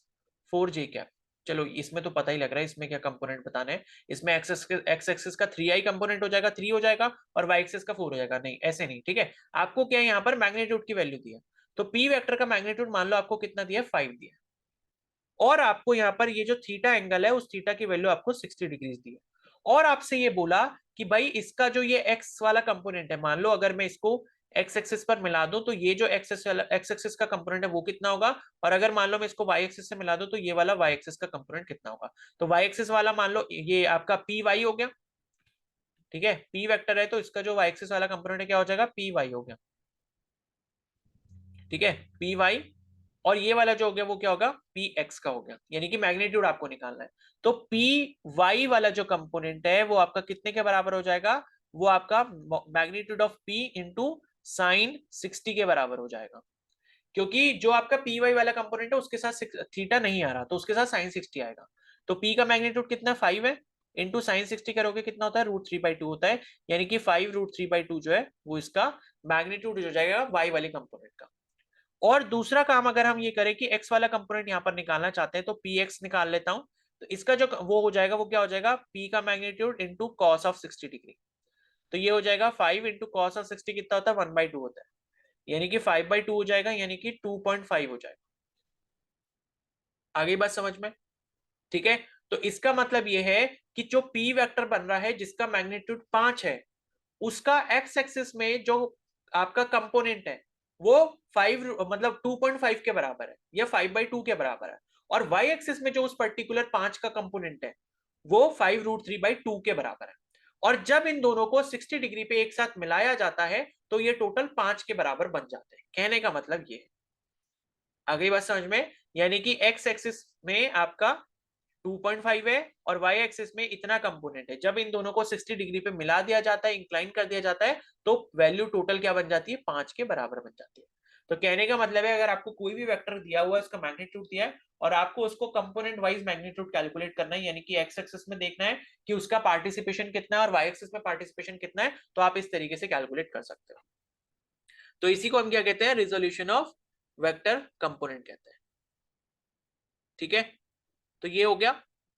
4j cap. चलो इसमें तो पता ही लग रहा है इसमें क्या कंपोनेंट बताने हैं, इसमें एक्स एक्सिस का 3i कंपोनेंट हो जाएगा, 3 हो जाएगा, और वाई एक्सिस का 4 हो जाएगा, नहीं ऐसे नहीं। ठीक है, आपको क्या है यहाँ पर मैग्नीट्यूड की वैल्यू दी है, तो p वेक्टर का मैग्नीट्यूड मान लो आपको कितना दिया है, 5 दिया है, और आपको यहाँ पर ये जो थीटा एंगल है उस थीटा की वैल्यू आपको 60 डिग्रीज दी है, और आपसे ये बोला कि भाई इसका जो ये एक्स वाला कंपोनेंट है, मान लो अगर मैं इसको एक्स एक्सिस पर मिला दूं तो ये जो एक्स एक्सिस का कंपोनेंट है वो कितना होगा, और अगर मान लो मैं इसको वाई एक्सिस से मिला दूं तो ये वाला वाई एक्सिस का कंपोनेंट कितना होगा। तो वाई एक्सिस वाला मान लो ये आपका पी वाई हो गया, ठीक है, पी वेक्टर है तो इसका जो वाई एक्सिस वाला कंपोनेंट है क्या हो जाएगा, पी वाई हो गया। ठीक है, पी वाई, और ये वाला जो हो गया वो क्या होगा, पी एक्स का हो गया, यानी कि मैग्नीट्यूड आपको निकालना है। तो पी वाई वाला जो कंपोनेंट है वो आपका कितने के बराबर हो जाएगा, वो आपका magnitude of P into sine 60 के बराबर हो जाएगा, क्योंकि जो आपका पी वाई वाला कंपोनेंट है उसके साथ थीटा नहीं आ रहा, तो उसके साथ साइन 60 आएगा। तो पी का मैग्नीट्यूड कितना 5 है, इंटू साइन 60 करोगे कितना होता है, √3/2 होता है, यानी कि 5√3/2 जो है वो इसका मैग्नीट्यूड हो जाएगा वाई वाले कंपोनेंट का। और दूसरा काम अगर हम ये करें कि एक्स वाला कंपोनेंट यहाँ पर निकालना चाहते हैं तो पी एक्स निकाल लेता हूं, तो इसका जो वो हो जाएगा वो क्या हो जाएगा, पी का magnitude into cos of 60 degree, तो ये हो जाएगा 5 इंटू कॉस ऑफ 60 कितना होता है, 1/2 होता है, यानी कि 5/2 हो जाएगा, यानी कि 2.5 हो जाएगा। आगे बात समझ में? ठीक है, तो इसका मतलब ये है कि जो पी वेक्टर बन रहा है जिसका मैग्नीट्यूड 5 है, उसका एक्स एक्सिस में जो आपका कंपोनेंट है वो 5 मतलब 2.5 के बराबर है या 5/2 के बराबर है, और वाई एक्सिस में जो उस पर्टिकुलर 5 का कंपोनेंट है वो 5√3/2 के बराबर है, और जब इन दोनों को 60 डिग्री पे एक साथ मिलाया जाता है तो ये टोटल 5 के बराबर बन जाते हैं। कहने का मतलब ये है, अगली बात समझ में, यानी कि एक्स एक्सिस में आपका 2.5 है और वाई एक्सिस में इतना कंपोनेंट है, जब इन दोनों को 60 डिग्री पे मिला दिया जाता है, इंक्लाइन कर दिया जाता है, तो वैल्यू टोटल क्या बन जाती है, 5 के बराबर बन जाती है। तो कहने का मतलब है अगर आपको कोई भी वेक्टर दिया हुआ है, उसका मैग्नीट्यूड दिया है, और आपको उसको कंपोनेंट वाइज मैग्नीट्यूड कैलकुलेट करना है, यानी कि एक्स एक्सिस में देखना है कि उसका पार्टिसिपेशन कितना है और वाई एक्सिस में पार्टिसिपेशन कितना है, तो आप इस तरीके से कैलकुलेट कर सकते हो। तो इसी को हम क्या कहते हैं, रिजोल्यूशन ऑफ वेक्टर कंपोनेंट कहते हैं। ठीक है, तो ये हो गया।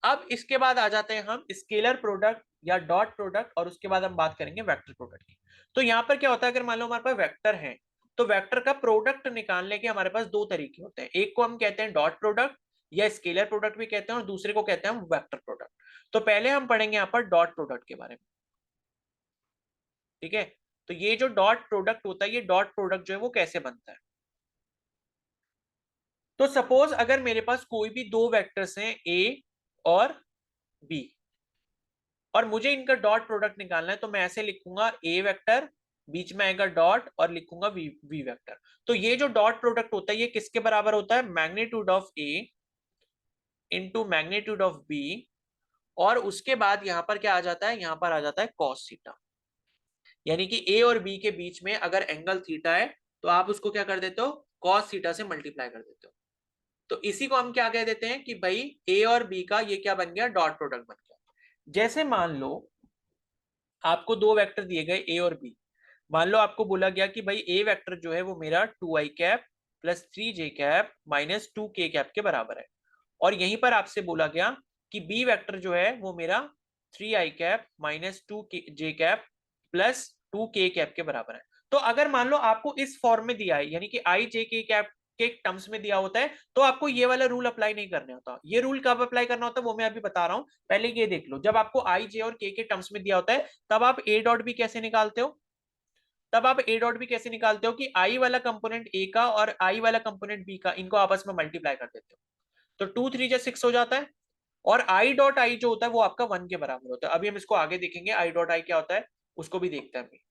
अब इसके बाद आ जाते हैं हम स्केलर प्रोडक्ट या डॉट प्रोडक्ट, और उसके बाद हम बात करेंगे वेक्टर प्रोडक्ट की। तो यहां पर क्या होता है, अगर मान लो हमारे पास वेक्टर है तो वेक्टर का प्रोडक्ट निकालने के हमारे पास दो तरीके होते हैं, एक को हम कहते हैं डॉट प्रोडक्ट या स्केलर प्रोडक्ट भी कहते हैं, और दूसरे को कहते हैं हम वेक्टर प्रोडक्ट। तो पहले हम पढ़ेंगे यहाँ पर डॉट प्रोडक्ट के बारे में। ठीक है, तो ये जो डॉट प्रोडक्ट होता है, ये डॉट प्रोडक्ट जो है वो कैसे बनता है, तो सपोज अगर मेरे पास कोई भी दो वेक्टर्स हैं ए और बी, और मुझे इनका डॉट प्रोडक्ट निकालना है, तो मैं ऐसे लिखूंगा ए वेक्टर बीच में आएगा डॉट और लिखूंगा वी वी वेक्टर। तो ये जो डॉट प्रोडक्ट होता है ये किसके बराबर होता है, magnitude of A into magnitude of B, और उसके बाद यहां पर क्या आ जाता है, यहां पर आ जाता है कॉस थीटा। यानी कि ए और बी के बीच में अगर एंगल थीटा है तो आप उसको क्या कर देते हो, कॉस थीटा से मल्टीप्लाई कर देते हो। तो इसी को हम क्या कह देते हैं कि भाई ए और बी का ये क्या बन गया, डॉट प्रोडक्ट बन गया। जैसे मान लो आपको दो वेक्टर दिए गए ए और बी, मान लो आपको बोला गया कि भाई ए वेक्टर जो है वो मेरा 2i cap plus 3j cap minus 2k cap के बराबर है, और यहीं पर आपसे बोला गया कि बी वेक्टर जो है वो मेरा 3i cap minus 2j cap plus 2k cap के बराबर है। तो अगर मान लो आपको इस फॉर्म में दिया है, यानी कि आई जे के कैप के टर्म्स में दिया होता है, तो आपको ये वाला रूल अप्लाई नहीं करना होता। ये रूल कब अप्लाई करना होता है वो मैं अभी बता रहा हूं, पहले ये देख लो। जब आपको आई जे और के टर्म्स में दिया होता है तब आप ए डॉट बी कैसे निकालते हो, तब आप ए डॉट बी कैसे निकालते हो कि आई वाला कंपोनेंट ए का और आई वाला कंपोनेंट बी का, इनको आपस में मल्टीप्लाई कर देते हो, तो 2 3 जा 6 हो जाता है, और आई डॉट आई जो होता है वो आपका 1 के बराबर होता है। अभी हम इसको आगे देखेंगे आई डॉट आई क्या होता है, उसको भी देखते हैं अभी।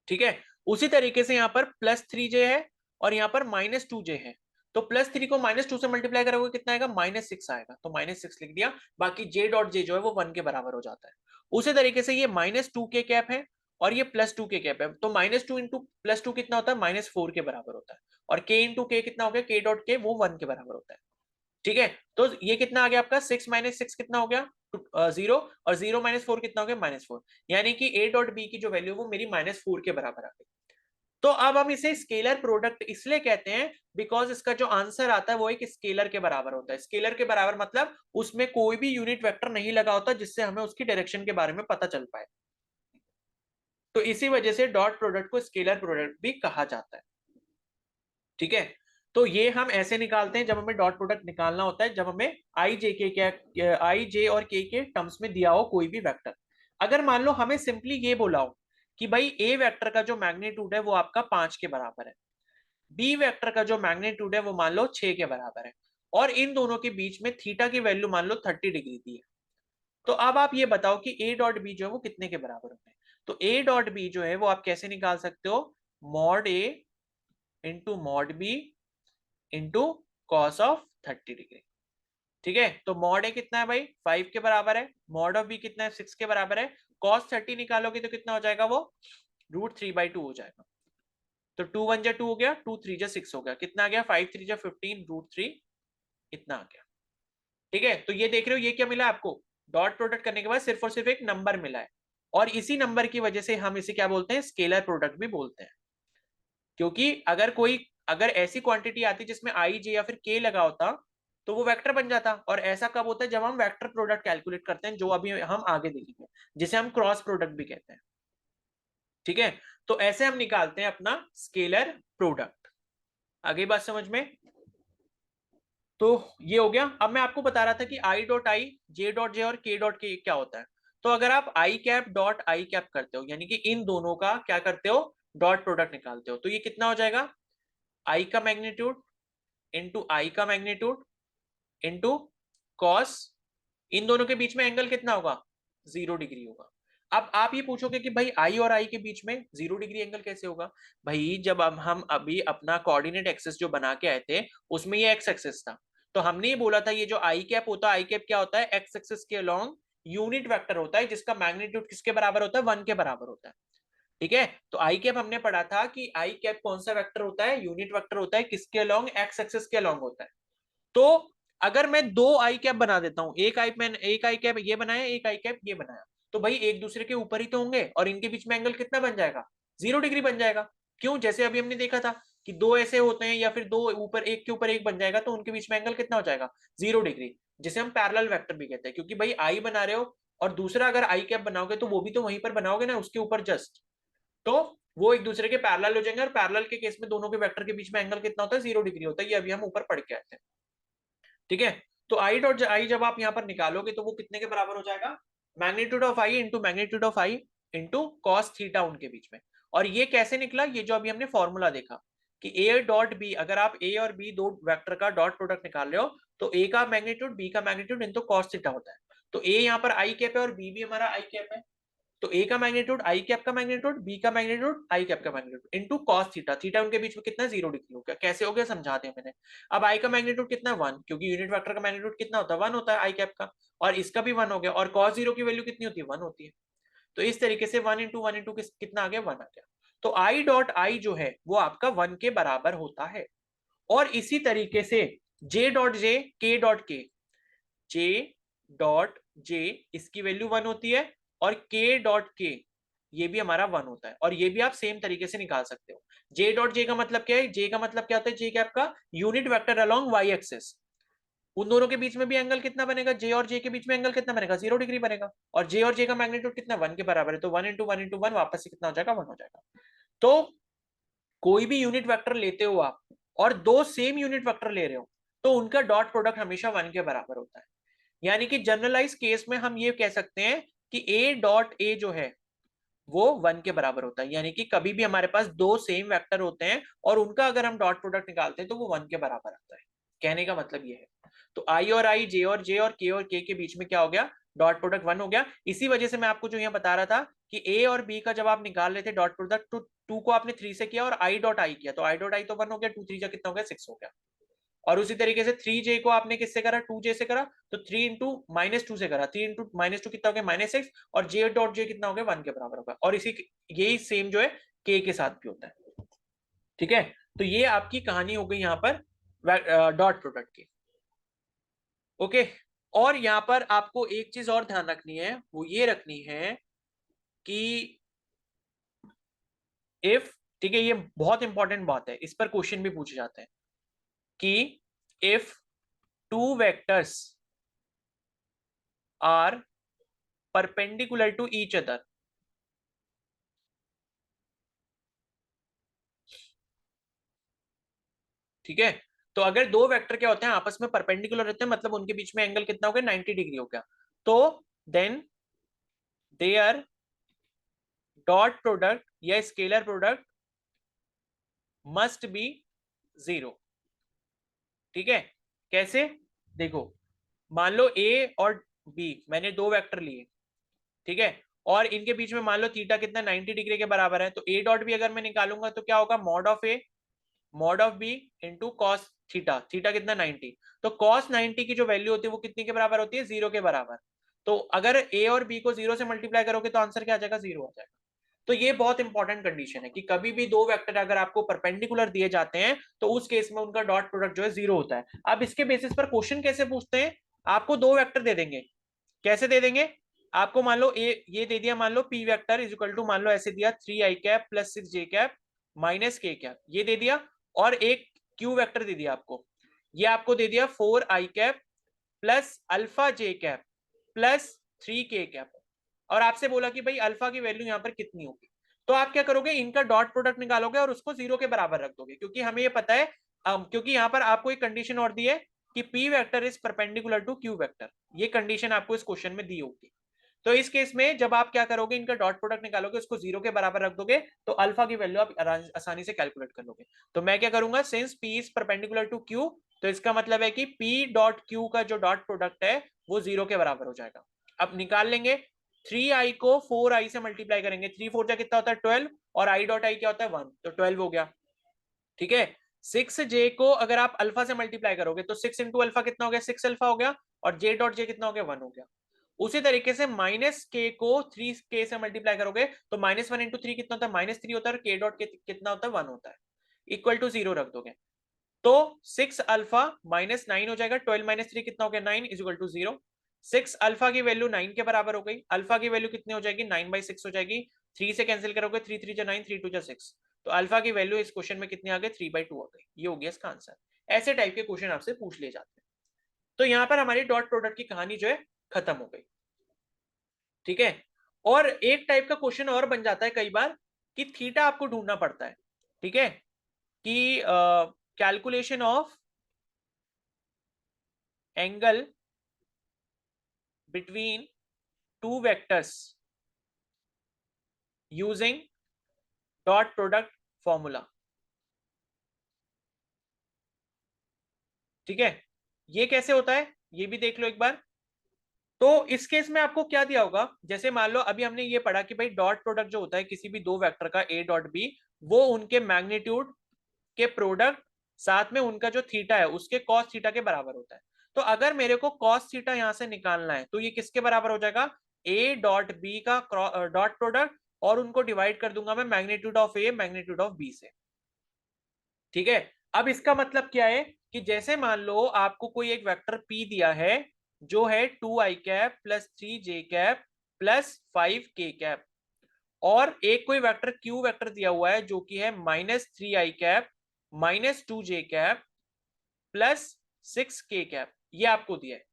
ठीक है, उसी तरीके से यहाँ पर +3j है और यहाँ पर -2j है, तो +3 को -2 से मल्टीप्लाई करोगे कितना आएगा, -6 आएगा, तो -6 लिख दिया। बाकी j डॉट j जो है वो 1 के बराबर हो जाता है। उसी तरीके से ये -2k कैप है और ये +2k कैप है, तो -2 इंटू +2 कितना होता है, -4 के बराबर होता है, और k इंटू के कितना हो गया, k डॉट के वो 1 के बराबर होता है। ठीक है, तो ये कितना आ गया आपका 6 - 6 कितना हो गया, 0, और 0 - 4 कितना हो गया, -4, यानी कि a डॉट बी की जो वैल्यू वो मेरी -4 के बराबर आ गई। तो अब हम इसे स्केलर प्रोडक्ट इसलिए कहते हैं बिकॉज इसका जो आंसर आता है वो एक स्केलर के बराबर होता है। स्केलर के बराबर मतलब उसमें कोई भी यूनिट वेक्टर नहीं लगा होता जिससे हमें उसकी डायरेक्शन के बारे में पता चल पाए। तो इसी वजह से डॉट प्रोडक्ट को स्केलर प्रोडक्ट भी कहा जाता है। ठीक है, तो ये हम ऐसे निकालते हैं जब हमें डॉट प्रोडक्ट निकालना होता है, जब हमें आई जे और के टर्म्स में दिया हो कोई भी वेक्टर। अगर मान लो हमें सिंपली ये बोला हो कि भाई ए वेक्टर का जो मैग्नीट्यूड है वो आपका 5 के बराबर है, बी वेक्टर का जो मैग्नीट्यूड है वो मान लो 6 के बराबर है, और इन दोनों के बीच में थीटा की वैल्यू मान लो 30 डिग्री दी है, तो अब आप ये बताओ कि ए डॉट बी जो है वो कितने के बराबर होते हैं। तो ए डॉट बी जो है वो आप कैसे निकाल सकते हो, mod A into mod B into cos of 30 degree. ठीक है, तो मॉड ए कितना है भाई, 5 के बराबर है, मॉड ऑफ बी कितना है, 6 के बराबर है, कॉस 30 निकालोगे तो कितना हो जाएगा, वो √3/2 हो जाएगा। तो 2 1 जा 2 हो गया, 2 3 जा 6 हो गया, कितना आ गया, 5 3 जा 15 √3, इतना आ गया। ठीक है, तो ये देख रहे हो ये क्या मिला आपको, डॉट प्रोडक्ट करने के बाद सिर्फ और सिर्फ एक नंबर मिला है, और इसी नंबर की वजह से हम इसे क्या बोलते हैं, स्केलर प्रोडक्ट भी बोलते हैं। क्योंकि अगर ऐसी क्वांटिटी आती जिसमें आई जे या फिर के लगा होता तो वो वेक्टर बन जाता, और ऐसा कब होता है, जब हम वेक्टर प्रोडक्ट कैलकुलेट करते हैं, जो अभी हम आगे देखेंगे, जिसे हम क्रॉस प्रोडक्ट भी कहते हैं। ठीक है, तो ऐसे हम निकालते हैं अपना स्केलर प्रोडक्ट। आगे बात समझ में, तो ये हो गया। अब मैं आपको बता रहा था कि I dot I, J dot J और के डॉट के क्या होता है। तो अगर आप आई कैप डॉट आई कैप करते हो, यानी कि इन दोनों का क्या करते हो, डॉट प्रोडक्ट निकालते हो, तो ये कितना हो जाएगा, आई का मैग्नीट्यूड इंटू आई का मैग्नीट्यूड इंटू कॉस, इन दोनों के बीच में एंगल कितना होगा, 0 डिग्री होगा। अब आप ये पूछोगे कि भाई आई और आई के बीच में 0 डिग्री एंगल कैसे होगा। भाई जब हम अभी अपना कोऑर्डिनेट एक्सिस जो बना के आए थे उसमें ये एक्स एक्सिस था, तो हमने ये बोला था ये जो आई कैप होता है, आई कैप क्या होता है, एक्स एक्सिस के अलोंग यूनिट वेक्टर होता है जिसका मैग्नीट्यूड किसके बराबर होता है, 1 के बराबर होता है। ठीक है, तो आई कैप हमने पढ़ा था कि आई कैप कौन सा वेक्टर होता है, यूनिट वेक्टर होता है, किसके अलोंग, एक्स एक्सिस के अलोंग होता है। तो अगर मैं दो आई कैप बना देता हूं, एक आई कैप ये बनाया, एक आई कैप ये बनाया, तो भाई एक दूसरे के ऊपर ही तो होंगे, और इनके बीच में एंगल कितना बन जाएगा, 0 डिग्री बन जाएगा। क्यों, जैसे अभी हमने देखा था कि दो ऐसे होते हैं या फिर दो ऊपर एक के ऊपर एक बन जाएगा, तो उनके बीच में एंगल कितना हो जाएगा, 0 डिग्री, जिसे हम पैरेलल वेक्टर भी कहते हैं। क्योंकि भाई आई बना रहे हो और दूसरा अगर आई कैप बनाओगे तो वो भी तो वहीं पर बनाओगे ना, उसके ऊपर जस्ट, तो वो एक दूसरे के पैरेलल हो जाएंगे, और पैरेलल के केस में दोनों के वेक्टर के बीच में एंगल कितना होता है, 0 डिग्री होता है। ये अभी हम ऊपर पढ़ के आए थे। ठीक है, तो आई डॉट आई जब आप यहां पर निकालोगे तो वो कितने के बराबर हो जाएगा, magnitude of I into magnitude of I into cos theta उनके बीच में। और ये कैसे निकला, ये जो अभी हमने फॉर्मूला देखा कि ए डॉट बी, अगर आप ए और बी दो वेक्टर का डॉट प्रोडक्ट निकाल रहे हो तो ए का मैग्नीट्यूड बी का मैग्नीट्यूड इंटू कॉस थीटा होता है। तो ए यहाँ पर आई कैप है और बी भी हमारा आई कैप है, तो ए का मैग्नीट्यूड आई कैप का मैग्नीट्यूड, बी का मैग्नीट्यूड आई कैप का magnitude into cos theta, theta उनके बीच में कितना 0 डिग्री हो गया। कैसे हो गया समझा दिया मैंने। अब आई का मैग्नीट्यूड कितना 1, क्योंकि यूनिट वेक्टर का मैग्नीट्यूड कितना होता है 1 होता है आई कैप का, और इसका भी 1 हो गया, और कॉस 0 की वैल्यू कितनी होती है 1 होती है। तो इस तरीके से 1 इंटू कितना आ गया 1 आ गया। तो आई डॉट आई जो है वो आपका 1 के बराबर होता है। और इसी तरीके से जे डॉट जे, के डॉट के, जे डॉट जे इसकी वैल्यू 1 होती है, और के डॉट के ये भी हमारा 1 होता है, और ये भी आप सेम तरीके से निकाल सकते हो। जे डॉट जे का मतलब क्या है, जे का मतलब क्या होता है, जे कैप का unit vector along Y axis. उन दोनों के बीच में भी एंगल कितना बनेगा, जे और जे के बीच में एंगल कितना बनेगा 0 डिग्री बनेगा, और जे और जे का मैग्नीट्यूड कितना 1 के बराबर है, तो 1 इंटू 1 वापस से कितना हो जाएगा 1 हो जाएगा। तो कोई भी यूनिट वेक्टर लेते हो आप और दो सेम यूनिट वेक्टर ले रहे हो तो उनका डॉट प्रोडक्ट हमेशा 1 के बराबर होता है। यानी कि जनरलाइज केस में हम ये कह सकते हैं कि ए डॉट ए जो है वो 1 के बराबर होता है। यानी कि कभी भी हमारे पास दो सेम वेक्टर होते हैं और उनका अगर हम डॉट प्रोडक्ट निकालते हैं तो वो 1 के बराबर आता है। कहने का मतलब ये है। तो आई और आई, जे और जे, और के के बीच में क्या हो गया, डॉट प्रोडक्ट 1 हो गया। इसी वजह से मैं आपको जो यहाँ बता रहा था कि ए और बी का जब आप निकाल रहे थे डॉट प्रोडक्ट, तो 2 को आपने 3 से किया और आई डॉट आई किया, तो आई डॉट आई तो 1 हो गया, 2 3 जा कितना हो गया 6 हो गया। और उसी तरीके से 3j को आपने किससे करा, 2j से करा, तो 3 इंटू -2 से करा, 3 इंटू -2 कितना हो गया -6, और j डॉट j कितना हो गया 1 के बराबर होगा। और इसी यही सेम जो है k के साथ भी होता है। ठीक है, तो ये आपकी कहानी हो गई यहाँ पर डॉट प्रोडक्ट की। ओके, और यहाँ पर आपको एक चीज और ध्यान रखनी है, वो ये रखनी है कि इफ, ठीक है, ये बहुत इंपॉर्टेंट बात है, इस पर क्वेश्चन भी पूछे जाते हैं कि if two vectors are perpendicular to each other, ठीक है, तो अगर दो वेक्टर क्या होते हैं आपस में परपेंडिकुलर रहते हैं, मतलब उनके बीच में एंगल कितना हो गया 90 डिग्री हो गया, तो देन देयर डॉट प्रोडक्ट या स्केलर प्रोडक्ट मस्ट बी 0। ठीक है, कैसे, देखो, मान लो ए और बी मैंने दो वेक्टर लिए, ठीक है, और इनके बीच में मान लो थीटा कितना 90 डिग्री के बराबर है, तो ए डॉट बी अगर मैं निकालूंगा तो क्या होगा, mod of A mod of B into cos theta, theta कितना 90, तो कॉस 90 की जो वैल्यू होती है वो कितनी के बराबर होती है 0 के बराबर। तो अगर ए और बी को 0 से मल्टीप्लाई करोगे तो आंसर क्या आ जाएगा 0 आ जाएगा। तो ये बहुत इंपॉर्टेंट कंडीशन है कि कभी भी दो वेक्टर अगर आपको परपेंडिकुलर दिए जाते हैं तो उस केस में उनका डॉट प्रोडक्ट जो है 0 होता है। अब इसके बेसिस पर क्वेश्चन कैसे पूछते हैं, आपको दो वेक्टर दे देंगे, कैसे दे देंगे, आपको मान लो ये दे दिया, मान लो P vector is equal to, मान लो ऐसे दिया 3i cap plus 6j cap minus K cap, ये दे दिया, और एक क्यू वेक्टर दे दिया आपको, ये आपको दे दिया 4i कैप प्लस अल्फा जे कैप प्लस 3k कैप, और आपसे बोला कि भाई अल्फा की वैल्यू यहाँ पर कितनी होगी, तो आप क्या करोगे, इनका डॉट प्रोडक्ट निकालोगे और उसको 0 के बराबर रख दोगे, क्योंकि हमें ये पता है, क्योंकि यहाँ पर आपको एक कंडीशन और दी है कि p vector is perpendicular to q vector, ये कंडीशन आपको इस क्वेश्चन में दी होगी। तो इस केस में जब आप क्या करोगे, इनका डॉट प्रोडक्ट निकालोगे, उसको 0 के बराबर रख दोगे, तो अल्फा की वैल्यू आप आसानी से कैलकुलेट कर लोगे। तो मैं क्या करूंगा, since p is perpendicular to q, तो इसका मतलब है कि p डॉट q का जो डॉट प्रोडक्ट है वो 0 के बराबर हो जाएगा। अब निकाल लेंगे, 3i को 4i से मल्टीप्लाई करेंगे, 3 4 जा कितना होता है 12, और i डॉट आई क्या होता है 1, तो 12 हो गया। ठीक है, 6j को अगर आप अल्फा से मल्टीप्लाई करोगे तो 6 इंटू अल्फा कितना हो गया 6 अल्फा हो गया, और j डॉट j कितना हो गया 1 हो गया। उसी तरीके से माइनस के को 3k से मल्टीप्लाई करोगे तो -1 इंटू 3 कितना होता है -3 होता है, और k डॉट कितना होता है 1 होता है, इक्वल टू 0 रख दोगे, तो 6 अल्फा -9 हो जाएगा, 12 -3 कितना हो गया 9 इज इक्वल टू 0। 6 अल्फा की वैल्यू 9 के बराबर हो गई, अल्फा की वैल्यू कितनी हो जाएगी 9/6 हो जाएगी, 3 से कैंसिल करोगे 3 3 जा 9, 3 2 जा 6, तो अल्फा की वैल्यू इस क्वेश्चन में कितनी आ गई 3/2 आ गई, ये हो गया इसका आंसर। ऐसे टाइप के क्वेश्चन आपसे पूछ लिए जाते हैं। तो यहाँ पर हमारी डॉट प्रोडक्ट की कहानी जो है खत्म हो गई। ठीक है, और एक टाइप का क्वेश्चन और बन जाता है कई बार कि थीटा आपको ढूंढना पड़ता है। ठीक है, कि calculation of angle between two vectors using dot product formula. ठीक है, ये कैसे होता है ये भी देख लो एक बार। तो इस केस में आपको क्या दिया होगा, जैसे मान लो अभी हमने ये पढ़ा कि भाई डॉट प्रोडक्ट जो होता है किसी भी दो वेक्टर का ए डॉट बी, वो उनके मैग्नीट्यूड के प्रोडक्ट साथ में उनका जो थीटा है उसके कॉस थीटा के बराबर होता है। तो अगर मेरे को कॉस थीटा यहां से निकालना है तो ये किसके बराबर हो जाएगा, ए डॉट बी का डॉट प्रोडक्ट, और उनको डिवाइड कर दूंगा मैं magnitude of A magnitude of B से। ठीक है, अब इसका मतलब क्या है कि जैसे मान लो आपको कोई एक वेक्टर p दिया है जो है 2i cap plus 3j cap plus 5k cap, और एक कोई वेक्टर q वेक्टर दिया हुआ है जो कि है -3i cap -2j cap plus 6k cap, ये आपको दिया है।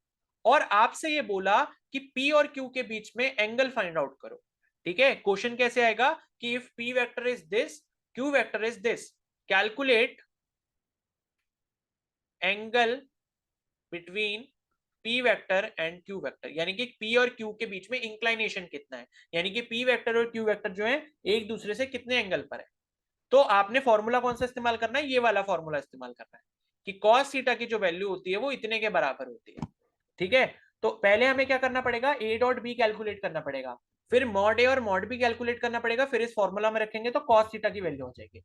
और आपसे ये बोला कि p और q के बीच में एंगल फाइंड आउट करो। ठीक है, क्वेश्चन कैसे आएगा कि if p vector is this, q vector is this, calculate angle between p vector and q vector, यानी कि p और q के बीच में इंक्लाइनेशन कितना है, यानी कि p वेक्टर और q वेक्टर जो है एक दूसरे से कितने एंगल पर है। तो आपने फॉर्मूला कौन सा इस्तेमाल करना है, ये वाला फॉर्मूला इस्तेमाल करना है कि cos थीटा की जो वैल्यू होती है वो इतने के बराबर होती है। ठीक है, तो पहले हमें क्या करना पड़ेगा, a डॉट बी कैलकुलेट करना पड़ेगा, फिर मॉड ए और मॉड बी कैलकुलेट करना पड़ेगा, फिर इस फॉर्मूला में रखेंगे तो cos थीटा की वैल्यू हो जाएगी।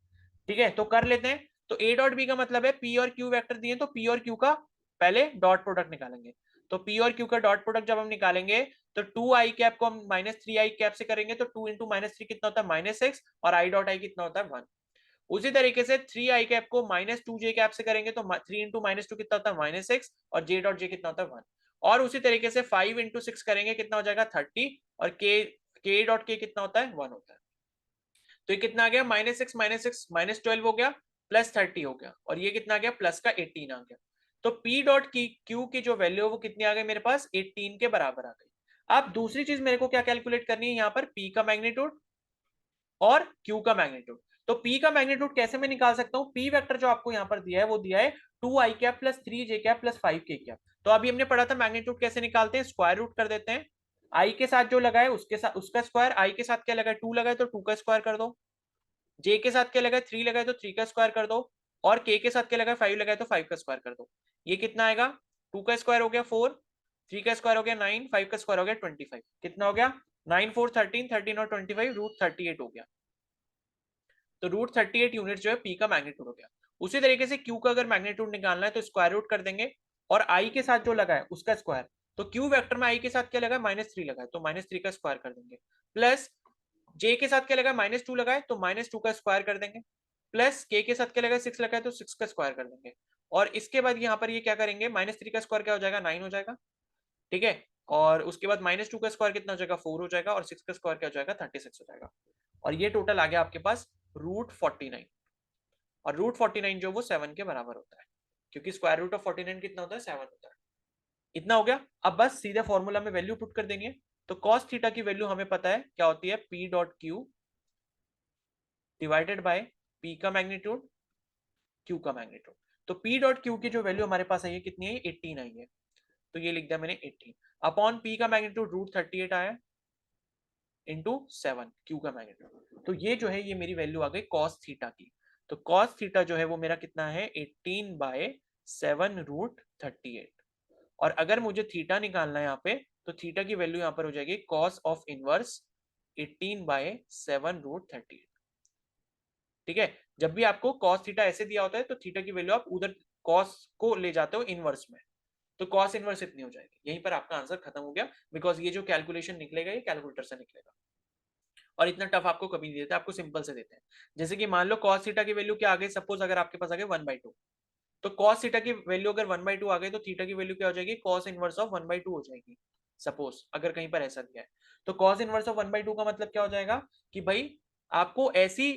ठीक है, तो कर लेते हैं। तो a डॉट बी का मतलब है p और q वेक्टर दिए, तो p और q का पहले डॉट प्रोडक्ट निकालेंगे। तो p और q का डॉट प्रोडक्ट जब हम निकालेंगे तो 2i कैप को हम -3i कैप से करेंगे, तो 2 इंटू -3 कितना होता है -6, और i डॉट i कितना होता है 1। उसी तरीके से 3i कैप को -2j कैप से करेंगे तो 3 इंटू -2 कितना होता है -6, और j डॉट j कितना होता है 1। और उसी तरीके से 5 इंटू 6 करेंगे कितना हो जाएगा 30, और k डॉट k कितना होता है 1 होता है। तो ये कितना आ गया, -6 -6 -12 हो गया, प्लस 30 हो गया, और ये कितना आ गया, प्लस का 18 आ गया। तो p डॉट की q की जो वैल्यू है वो कितनी आ गई मेरे पास, 18 के बराबर आ गई। अब दूसरी चीज मेरे को क्या कैलकुलेट करनी है, यहाँ पर p का मैग्नीट्यूड और q का मैग्नीट्यूड। तो p का मैग्नीट्यूड कैसे मैं निकाल सकता हूँ, p वेक्टर जो आपको यहाँ पर दिया है वो दिया है 2i cap plus 3j cap plus 5k cap. तो अभी हमने पढ़ा था मैग्नीट्यूड कैसे निकालते हैं, स्क्वायर रूट कर देते हैं, i के साथ जो लगा है उसके साथ उसका स्क्वायर, i के साथ क्या लगा है 2 लगा है तो 2 का स्क्वायर कर दो, j के साथ क्या लगा है 3 लगा है तो 3 का स्क्वायर कर दो, और k के साथ क्या लगा है 5 लगा है तो 5 का स्क्वायर कर दो। ये कितना आएगा, 2 का स्क्वायर हो गया 4, 3 का स्क्वायर हो गया 9, 5 का स्क्वायर हो गया 25। कितना हो गया, 9 4 13, 13 और 25 रूट 38 हो गया। तो रूट 38 यूनिट जो है पी का मैग्नीट्यूड हो गया। उसी तरीके से क्यू का अगर मैग्नीट्यूड निकालना है तो स्क्वायर रूट कर देंगे, और आई के साथ जो लगा है उसका स्क्वायर, तो क्यू वेक्टर में आई के साथ क्या लगा है -3 लगा है तो -3 का स्क्वायर कर देंगे, प्लस जे के साथ क्या लगा है -2 लगा है तो -2 का स्क्वायर कर देंगे, प्लस के साथ क्या लगा है 6 लगा है तो 6 का स्क्वायर कर देंगे। और इसके बाद यहाँ पर ये क्या करेंगे, -3 का स्क्वायर क्या हो जाएगा 9 हो जाएगा। ठीक है, और उसके बाद -2 का स्क्वायर कितना हो जाएगा 4 हो जाएगा, और 6 का स्क्वायर क्या हो जाएगा 36 हो जाएगा। और ये टोटल आ गया आपके पास रूट 49, और रूट 49 जो वो 7 के बराबर होता है, क्योंकि स्क्वायर रूट ऑफ 49 कितना होता है 7 होता है। इतना हो गया, अब बस सीधे फॉर्मूला में वैल्यू पुट कर देनी है। तो कॉस थीटा की वैल्यू हमें पता है क्या होती है, P dot Q divided by P का मैग्नीट्यूड क्यू का मैग्नीट्यूड। तो पी डॉट क्यू की जो वैल्यू हमारे पास आई है कितनी है 18 आई है, तो ये लिख दिया मैंने 18 अपॉन पी का मैग्नीट्यूड रूट 38 आया इंटू 7 क्यू का मैग्नीट्यूड। तो ये जो है ये मेरी वैल्यू आ गई कॉस थीटा की। तो कॉस थीटा जो है वो मेरा कितना है 18 बाय 7 रूट 38। और अगर मुझे थीटा निकालना है यहाँ पे, तो थीटा की वैल्यू यहाँ पर हो जाएगी cos of inverse 18 by 7 root 38। ठीक है, जब भी आपको कॉस थीटा ऐसे दिया होता है तो थीटा की वैल्यू आप उधर कॉस को ले जाते हो इनवर्स में, तो कॉस इनवर्स इतनी हो जाएगी। यहीं पर आपका आंसर खत्म हो गया, बिकॉज ये जो कैलकुलेशन निकलेगा ये कैलकुलेटर से निकलेगा, और इतना टफ आपको कभी नहीं देते, आपको सिंपल से देते हैं। जैसे कि मान लो कॉस थीटा की वैल्यू क्या आ गई, सपोज अगर आपके पास आ गई 1/2, तो कॉस थीटा की वैल्यू अगर 1/2 आ गई तो थीटा की वैल्यू क्या हो जाएगी, कॉस इनवर्स ऑफ 1/2 हो जाएगी। सपोज अगर कहीं पर ऐसा दिया है तो कॉस इनवर्स ऑफ 1/2 का मतलब क्या हो जाएगा कि भाई आपको ऐसी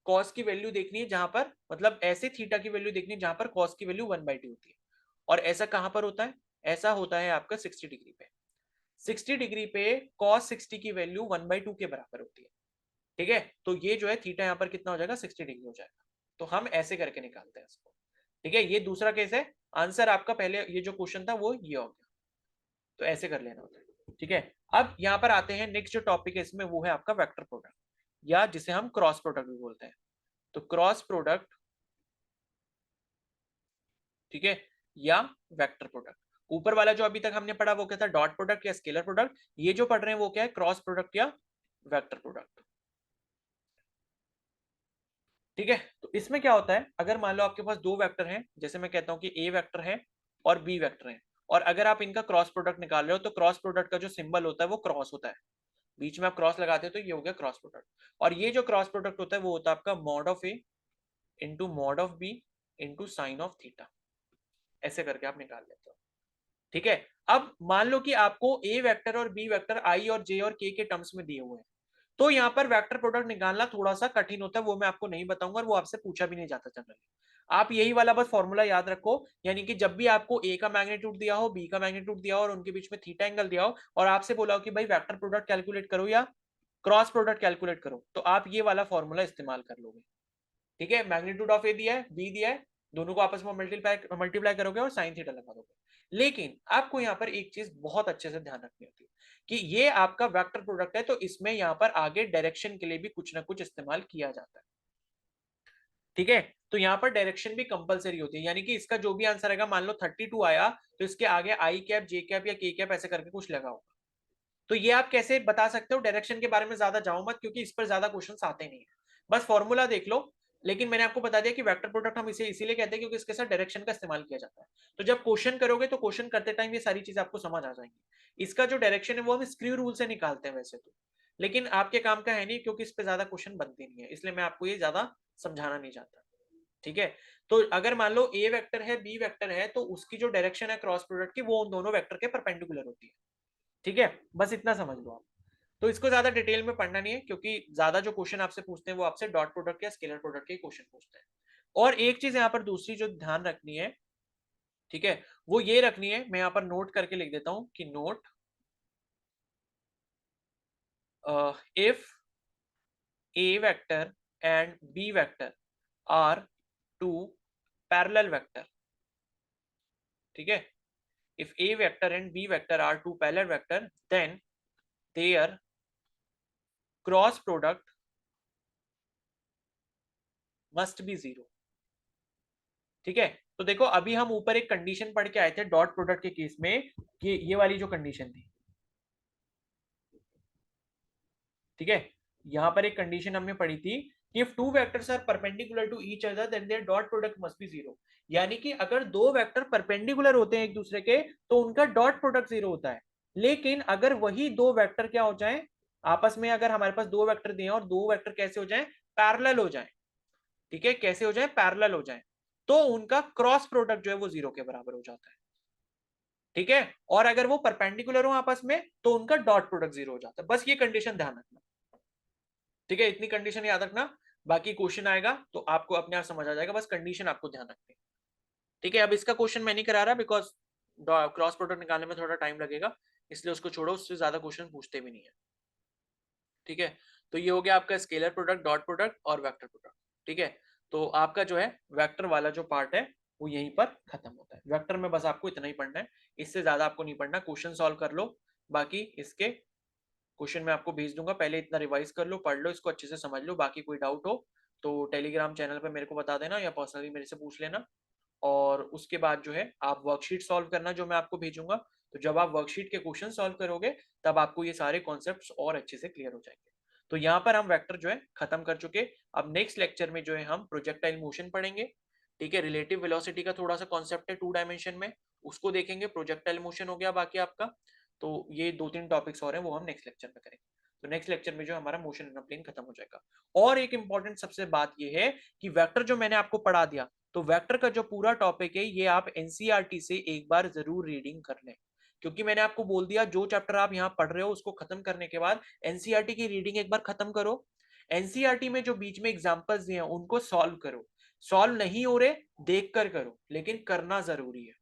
कॉस की वैल्यू देखनी है जहां पर, मतलब ऐसे थीटा की वैल्यू देखनी है जहां पर कॉस की वैल्यू 1/2 होती है। और ऐसा कहां पर होता है, ऐसा होता है आपका 60 डिग्री पे। 60 डिग्री पे कॉस 60 की वैल्यू 1/2 के बराबर होती है। ठीक है, तो ये जो है थीटा यहाँ पर कितना हो जाएगा 60 डिग्री हो जाएगा। तो हम ऐसे करके निकालते हैं इसको। ठीक है, ये दूसरा केस है। आंसर आपका पहले ये जो क्वेश्चन था वो ये हो गया, तो ऐसे कर लेना होता है। ठीक है, अब यहाँ पर आते हैं नेक्स्ट जो टॉपिक है इसमें, वो है आपका वेक्टर प्रोडक्ट, या जिसे हम क्रॉस प्रोडक्ट भी बोलते हैं। तो क्रॉस प्रोडक्ट, ठीक है, या वेक्टर प्रोडक्ट। ऊपर वाला जो अभी तक हमने पढ़ा वो क्या था, डॉट प्रोडक्ट या स्केलर प्रोडक्ट। ये जो पढ़ रहे हैं वो क्या है, क्रॉस प्रोडक्ट या वेक्टर प्रोडक्ट। ठीक है, तो इसमें क्या होता है, अगर मान लो आपके पास दो वेक्टर हैं, जैसे मैं कहता हूं कि ए वेक्टर है और बी वेक्टर है, और अगर आप इनका क्रॉस प्रोडक्ट निकाल रहे हो तो क्रॉस प्रोडक्ट का जो सिंबल होता है वो क्रॉस होता है, बीच में आप क्रॉस लगाते हो तो ये हो गया क्रॉस प्रोडक्ट। और ये जो क्रॉस प्रोडक्ट होता है वो होता है आपका mod of A into mod of B into sine of theta, ऐसे करके आप निकाल लेते हो। ठीक है, अब मान लो कि आपको ए वेक्टर और बी वेक्टर आई और जे और के टर्म्स में दिए हुए हैं, तो यहाँ पर वेक्टर प्रोडक्ट निकालना थोड़ा सा कठिन होता है, वो मैं आपको नहीं बताऊंगा और वो आपसे पूछा भी नहीं जाता जनरली। आप यही वाला बस फॉर्मूला याद रखो, यानी कि जब भी आपको ए का मैग्नीट्यूड दिया हो, बी का मैग्नीट्यूड दिया हो और उनके बीच में थीटा एंगल दिया हो और आपसे बोला हो कि भाई वेक्टर प्रोडक्ट कैलकुलेट करो या क्रॉस प्रोडक्ट कैलकुलेट करो, तो आप ये वाला फॉर्मूला इस्तेमाल कर लोगे। ठीक है, मैग्नीट्यूड ऑफ ए दिया है, बी दिया है, दोनों को आपस में मल्टीप्लाई करोगे और साइन थीटा लगा दोगे। लेकिन आपको यहाँ पर एक चीज बहुत अच्छे से ध्यान रखनी होती है कि ये आपका वेक्टर प्रोडक्ट है, तो इसमें यहाँ पर आगे डायरेक्शन के लिए भी कुछ ना कुछ इस्तेमाल किया जाता है। ठीक है, तो यहाँ पर डायरेक्शन भी कंपलसरी होती है, यानी कि इसका जो भी आंसर आएगा, मान लो 32 आया तो इसके आगे आई कैप, जे कैप या के कैप ऐसे करके कुछ लगा होगा। तो ये आप कैसे बता सकते हो, डायरेक्शन के बारे में ज्यादा जाओ मत, क्योंकि इस पर ज्यादा क्वेश्चंस आते नहीं है, बस फॉर्मूला देख लो। लेकिन मैंने आपको बता दिया कि वेक्टर प्रोडक्ट हम इसे इसीलिए कहते हैं क्योंकि इसके साथ डायरेक्शन का इस्तेमाल किया जाता है। तो जब क्वेश्चन करोगे तो क्वेश्चन करते टाइम ये सारी चीजें आपको समझ आ जाएंगी। इसका जो डायरेक्शन है वो हम स्क्रू रूल से निकालते हैं वैसे तो, लेकिन आपके काम का है नहीं क्योंकि इस पर ज्यादा क्वेश्चन बनते नहीं है, इसलिए मैं आपको ये ज्यादा समझाना नहीं चाहता। ठीक है, तो अगर मान लो ए वेक्टर है, बी वेक्टर है, तो उसकी जो डायरेक्शन है क्रॉस प्रोडक्ट की वो उन दोनों वेक्टर के परपेंडिकुलर होती है। ठीक है, बस इतना समझ लो आप। तो इसको ज्यादा डिटेल में पढ़ना नहीं है, क्योंकि ज्यादा जो क्वेश्चन आपसे पूछते हैं वो आपसे डॉट प्रोडक्ट या स्केलर प्रोडक्ट के क्वेश्चन पूछते हैं। और एक चीज यहाँ पर दूसरी जो ध्यान रखनी है, ठीक है, वो ये रखनी है, मैं यहाँ पर नोट करके लिख देता हूं कि note if A vector and B vector are two parallel vector, ठीक है, if a vector and b vector are two parallel vector, then their cross product must be zero। ठीक है, तो देखो अभी हम ऊपर एक कंडीशन पढ़ के आए थे डॉट प्रोडक्ट के केस में, कि ये वाली जो कंडीशन थी, ठीक है, यहां पर एक कंडीशन हमने पढ़ी थी कि if two vectors are perpendicular to each other then their dot product must be zero। यानी कि अगर दो वेक्टर परपेंडिकुलर होते हैं एक दूसरे के तो उनका डॉट प्रोडक्ट जीरो होता है। लेकिन अगर वही दो वेक्टर क्या हो जाए आपस में, अगर हमारे पास दो वेक्टर दिए और दो वेक्टर कैसे हो जाए, पैरेलल हो जाए, ठीक है, कैसे हो जाए, पैरेलल हो जाए, तो उनका क्रॉस प्रोडक्ट जो है वो जीरो के बराबर हो जाता है। ठीक है, और अगर वो परपेंडिकुलर हो आपस में तो उनका डॉट प्रोडक्ट जीरो हो जाता है। बस ये कंडीशन ध्यान रखना। ठीक है, इतनी कंडीशन याद रखना, बाकी क्वेश्चन आएगा तो आपको अपने आप समझ आ जाएगा, बस कंडीशन आपको ध्यान रखनी है। ठीक है, अब इसका क्वेश्चन मैं नहीं करा रहा बिकॉज क्रॉस प्रोडक्ट निकालने में थोड़ा टाइम लगेगा, इसलिए उसको छोड़ो, उससे ज्यादा क्वेश्चन पूछते भी नहीं है। ठीक है, तो ये हो गया आपका स्केलर प्रोडक्ट, डॉट प्रोडक्ट और वेक्टर प्रोडक्ट। ठीक है, तो आपका जो है वेक्टर वाला जो पार्ट है वो यहीं पर खत्म होता है। वेक्टर में बस आपको इतना ही पढ़ना है, इससे ज्यादा आपको नहीं पढ़ना, क्वेश्चन सॉल्व कर लो, बाकी इसके क्वेश्चन मैं आपको भेज दूंगा, पहले इतना रिवाइज कर लो, पढ़ लो, इसको अच्छे से समझ लो, बाकी कोई डाउट हो तो टेलीग्राम चैनल पे मेरे को बता देना या पर्सनली मेरे से पूछ लेना। और उसके बाद जो है आप वर्कशीट सॉल्व करना जो मैं आपको भेजूंगा, तो जब आप वर्कशीट के क्वेश्चन सॉल्व करोगे तब आपको ये सारे कॉन्सेप्ट्स और अच्छे से क्लियर हो जाएंगे। तो यहाँ पर हम वेक्टर जो है खत्म कर चुके। अब नेक्स्ट लेक्चर में जो है हम प्रोजेक्टाइल मोशन पढ़ेंगे। ठीक है, रिलेटिव वेलोसिटी का थोड़ा सा कॉन्सेप्ट है टू डायमेंशन में, उसको देखेंगे। प्रोजेक्टाइल मोशन हो गया बाकी आपका, तो ये दो तीन टॉपिक्स और हैं वो हम नेक्स्ट लेक्चर में करेंगे। तो नेक्स्ट लेक्चर में जो हमारा मोशन इन प्लेन खत्म हो जाएगा। और एक इंपॉर्टेंट सबसे बात ये है कि वेक्टर जो मैंने आपको पढ़ा दिया, तो वेक्टर का जो पूरा टॉपिक है ये आप एनसीईआरटी से एक बार जरूर रीडिंग कर लें, क्योंकि मैंने आपको बोल दिया जो चैप्टर आप यहाँ पढ़ रहे हो उसको खत्म करने के बाद एनसीईआरटी की रीडिंग एक बार खत्म करो। एनसीईआरटी में जो बीच में एग्जांपल्स दिए हैं उनको सॉल्व करो, सॉल्व नहीं हो रहे देख कर करो, लेकिन करना जरूरी है,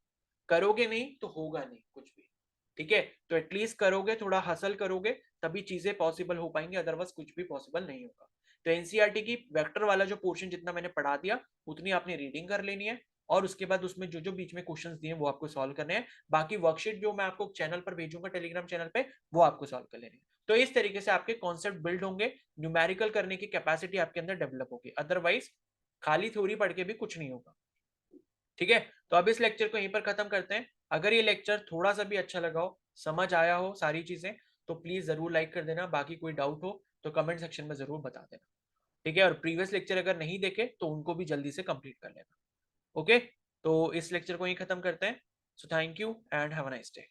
करोगे नहीं तो होगा नहीं कुछ भी। ठीक है, तो एटलीस्ट करोगे, थोड़ा हसल करोगे, तभी चीजें पॉसिबल हो पाएंगी, अदरवाइज कुछ भी पॉसिबल नहीं होगा। तो एनसीईआरटी की वेक्टर वाला जो पोर्शन जितना मैंने पढ़ा दिया उतनी आपने रीडिंग कर लेनी है, और उसके बाद उसमें जो जो बीच में क्वेश्चंस दिए वो आपको सॉल्व करने हैं। बाकी वर्कशीट जो मैं आपको चैनल पर भेजूंगा टेलीग्राम चैनल पे वो आपको सॉल्व कर लेनी है। तो इस तरीके से आपके कॉन्सेप्ट बिल्ड होंगे, न्यूमेरिकल करने की कैपेसिटी आपके अंदर डेवलप होगी, अदरवाइज खाली थ्योरी पढ़ के भी कुछ नहीं होगा। ठीक है, तो अब इस लेक्चर को यहीं पर खत्म करते हैं। अगर ये लेक्चर थोड़ा सा भी अच्छा लगा हो, समझ आया हो सारी चीजें, तो प्लीज जरूर लाइक कर देना। बाकी कोई डाउट हो तो कमेंट सेक्शन में जरूर बता देना। ठीक है, और प्रीवियस लेक्चर अगर नहीं देखे तो उनको भी जल्दी से कंप्लीट कर लेना। ओके, तो इस लेक्चर को यहीं खत्म करते हैं। So thank you and have a nice day.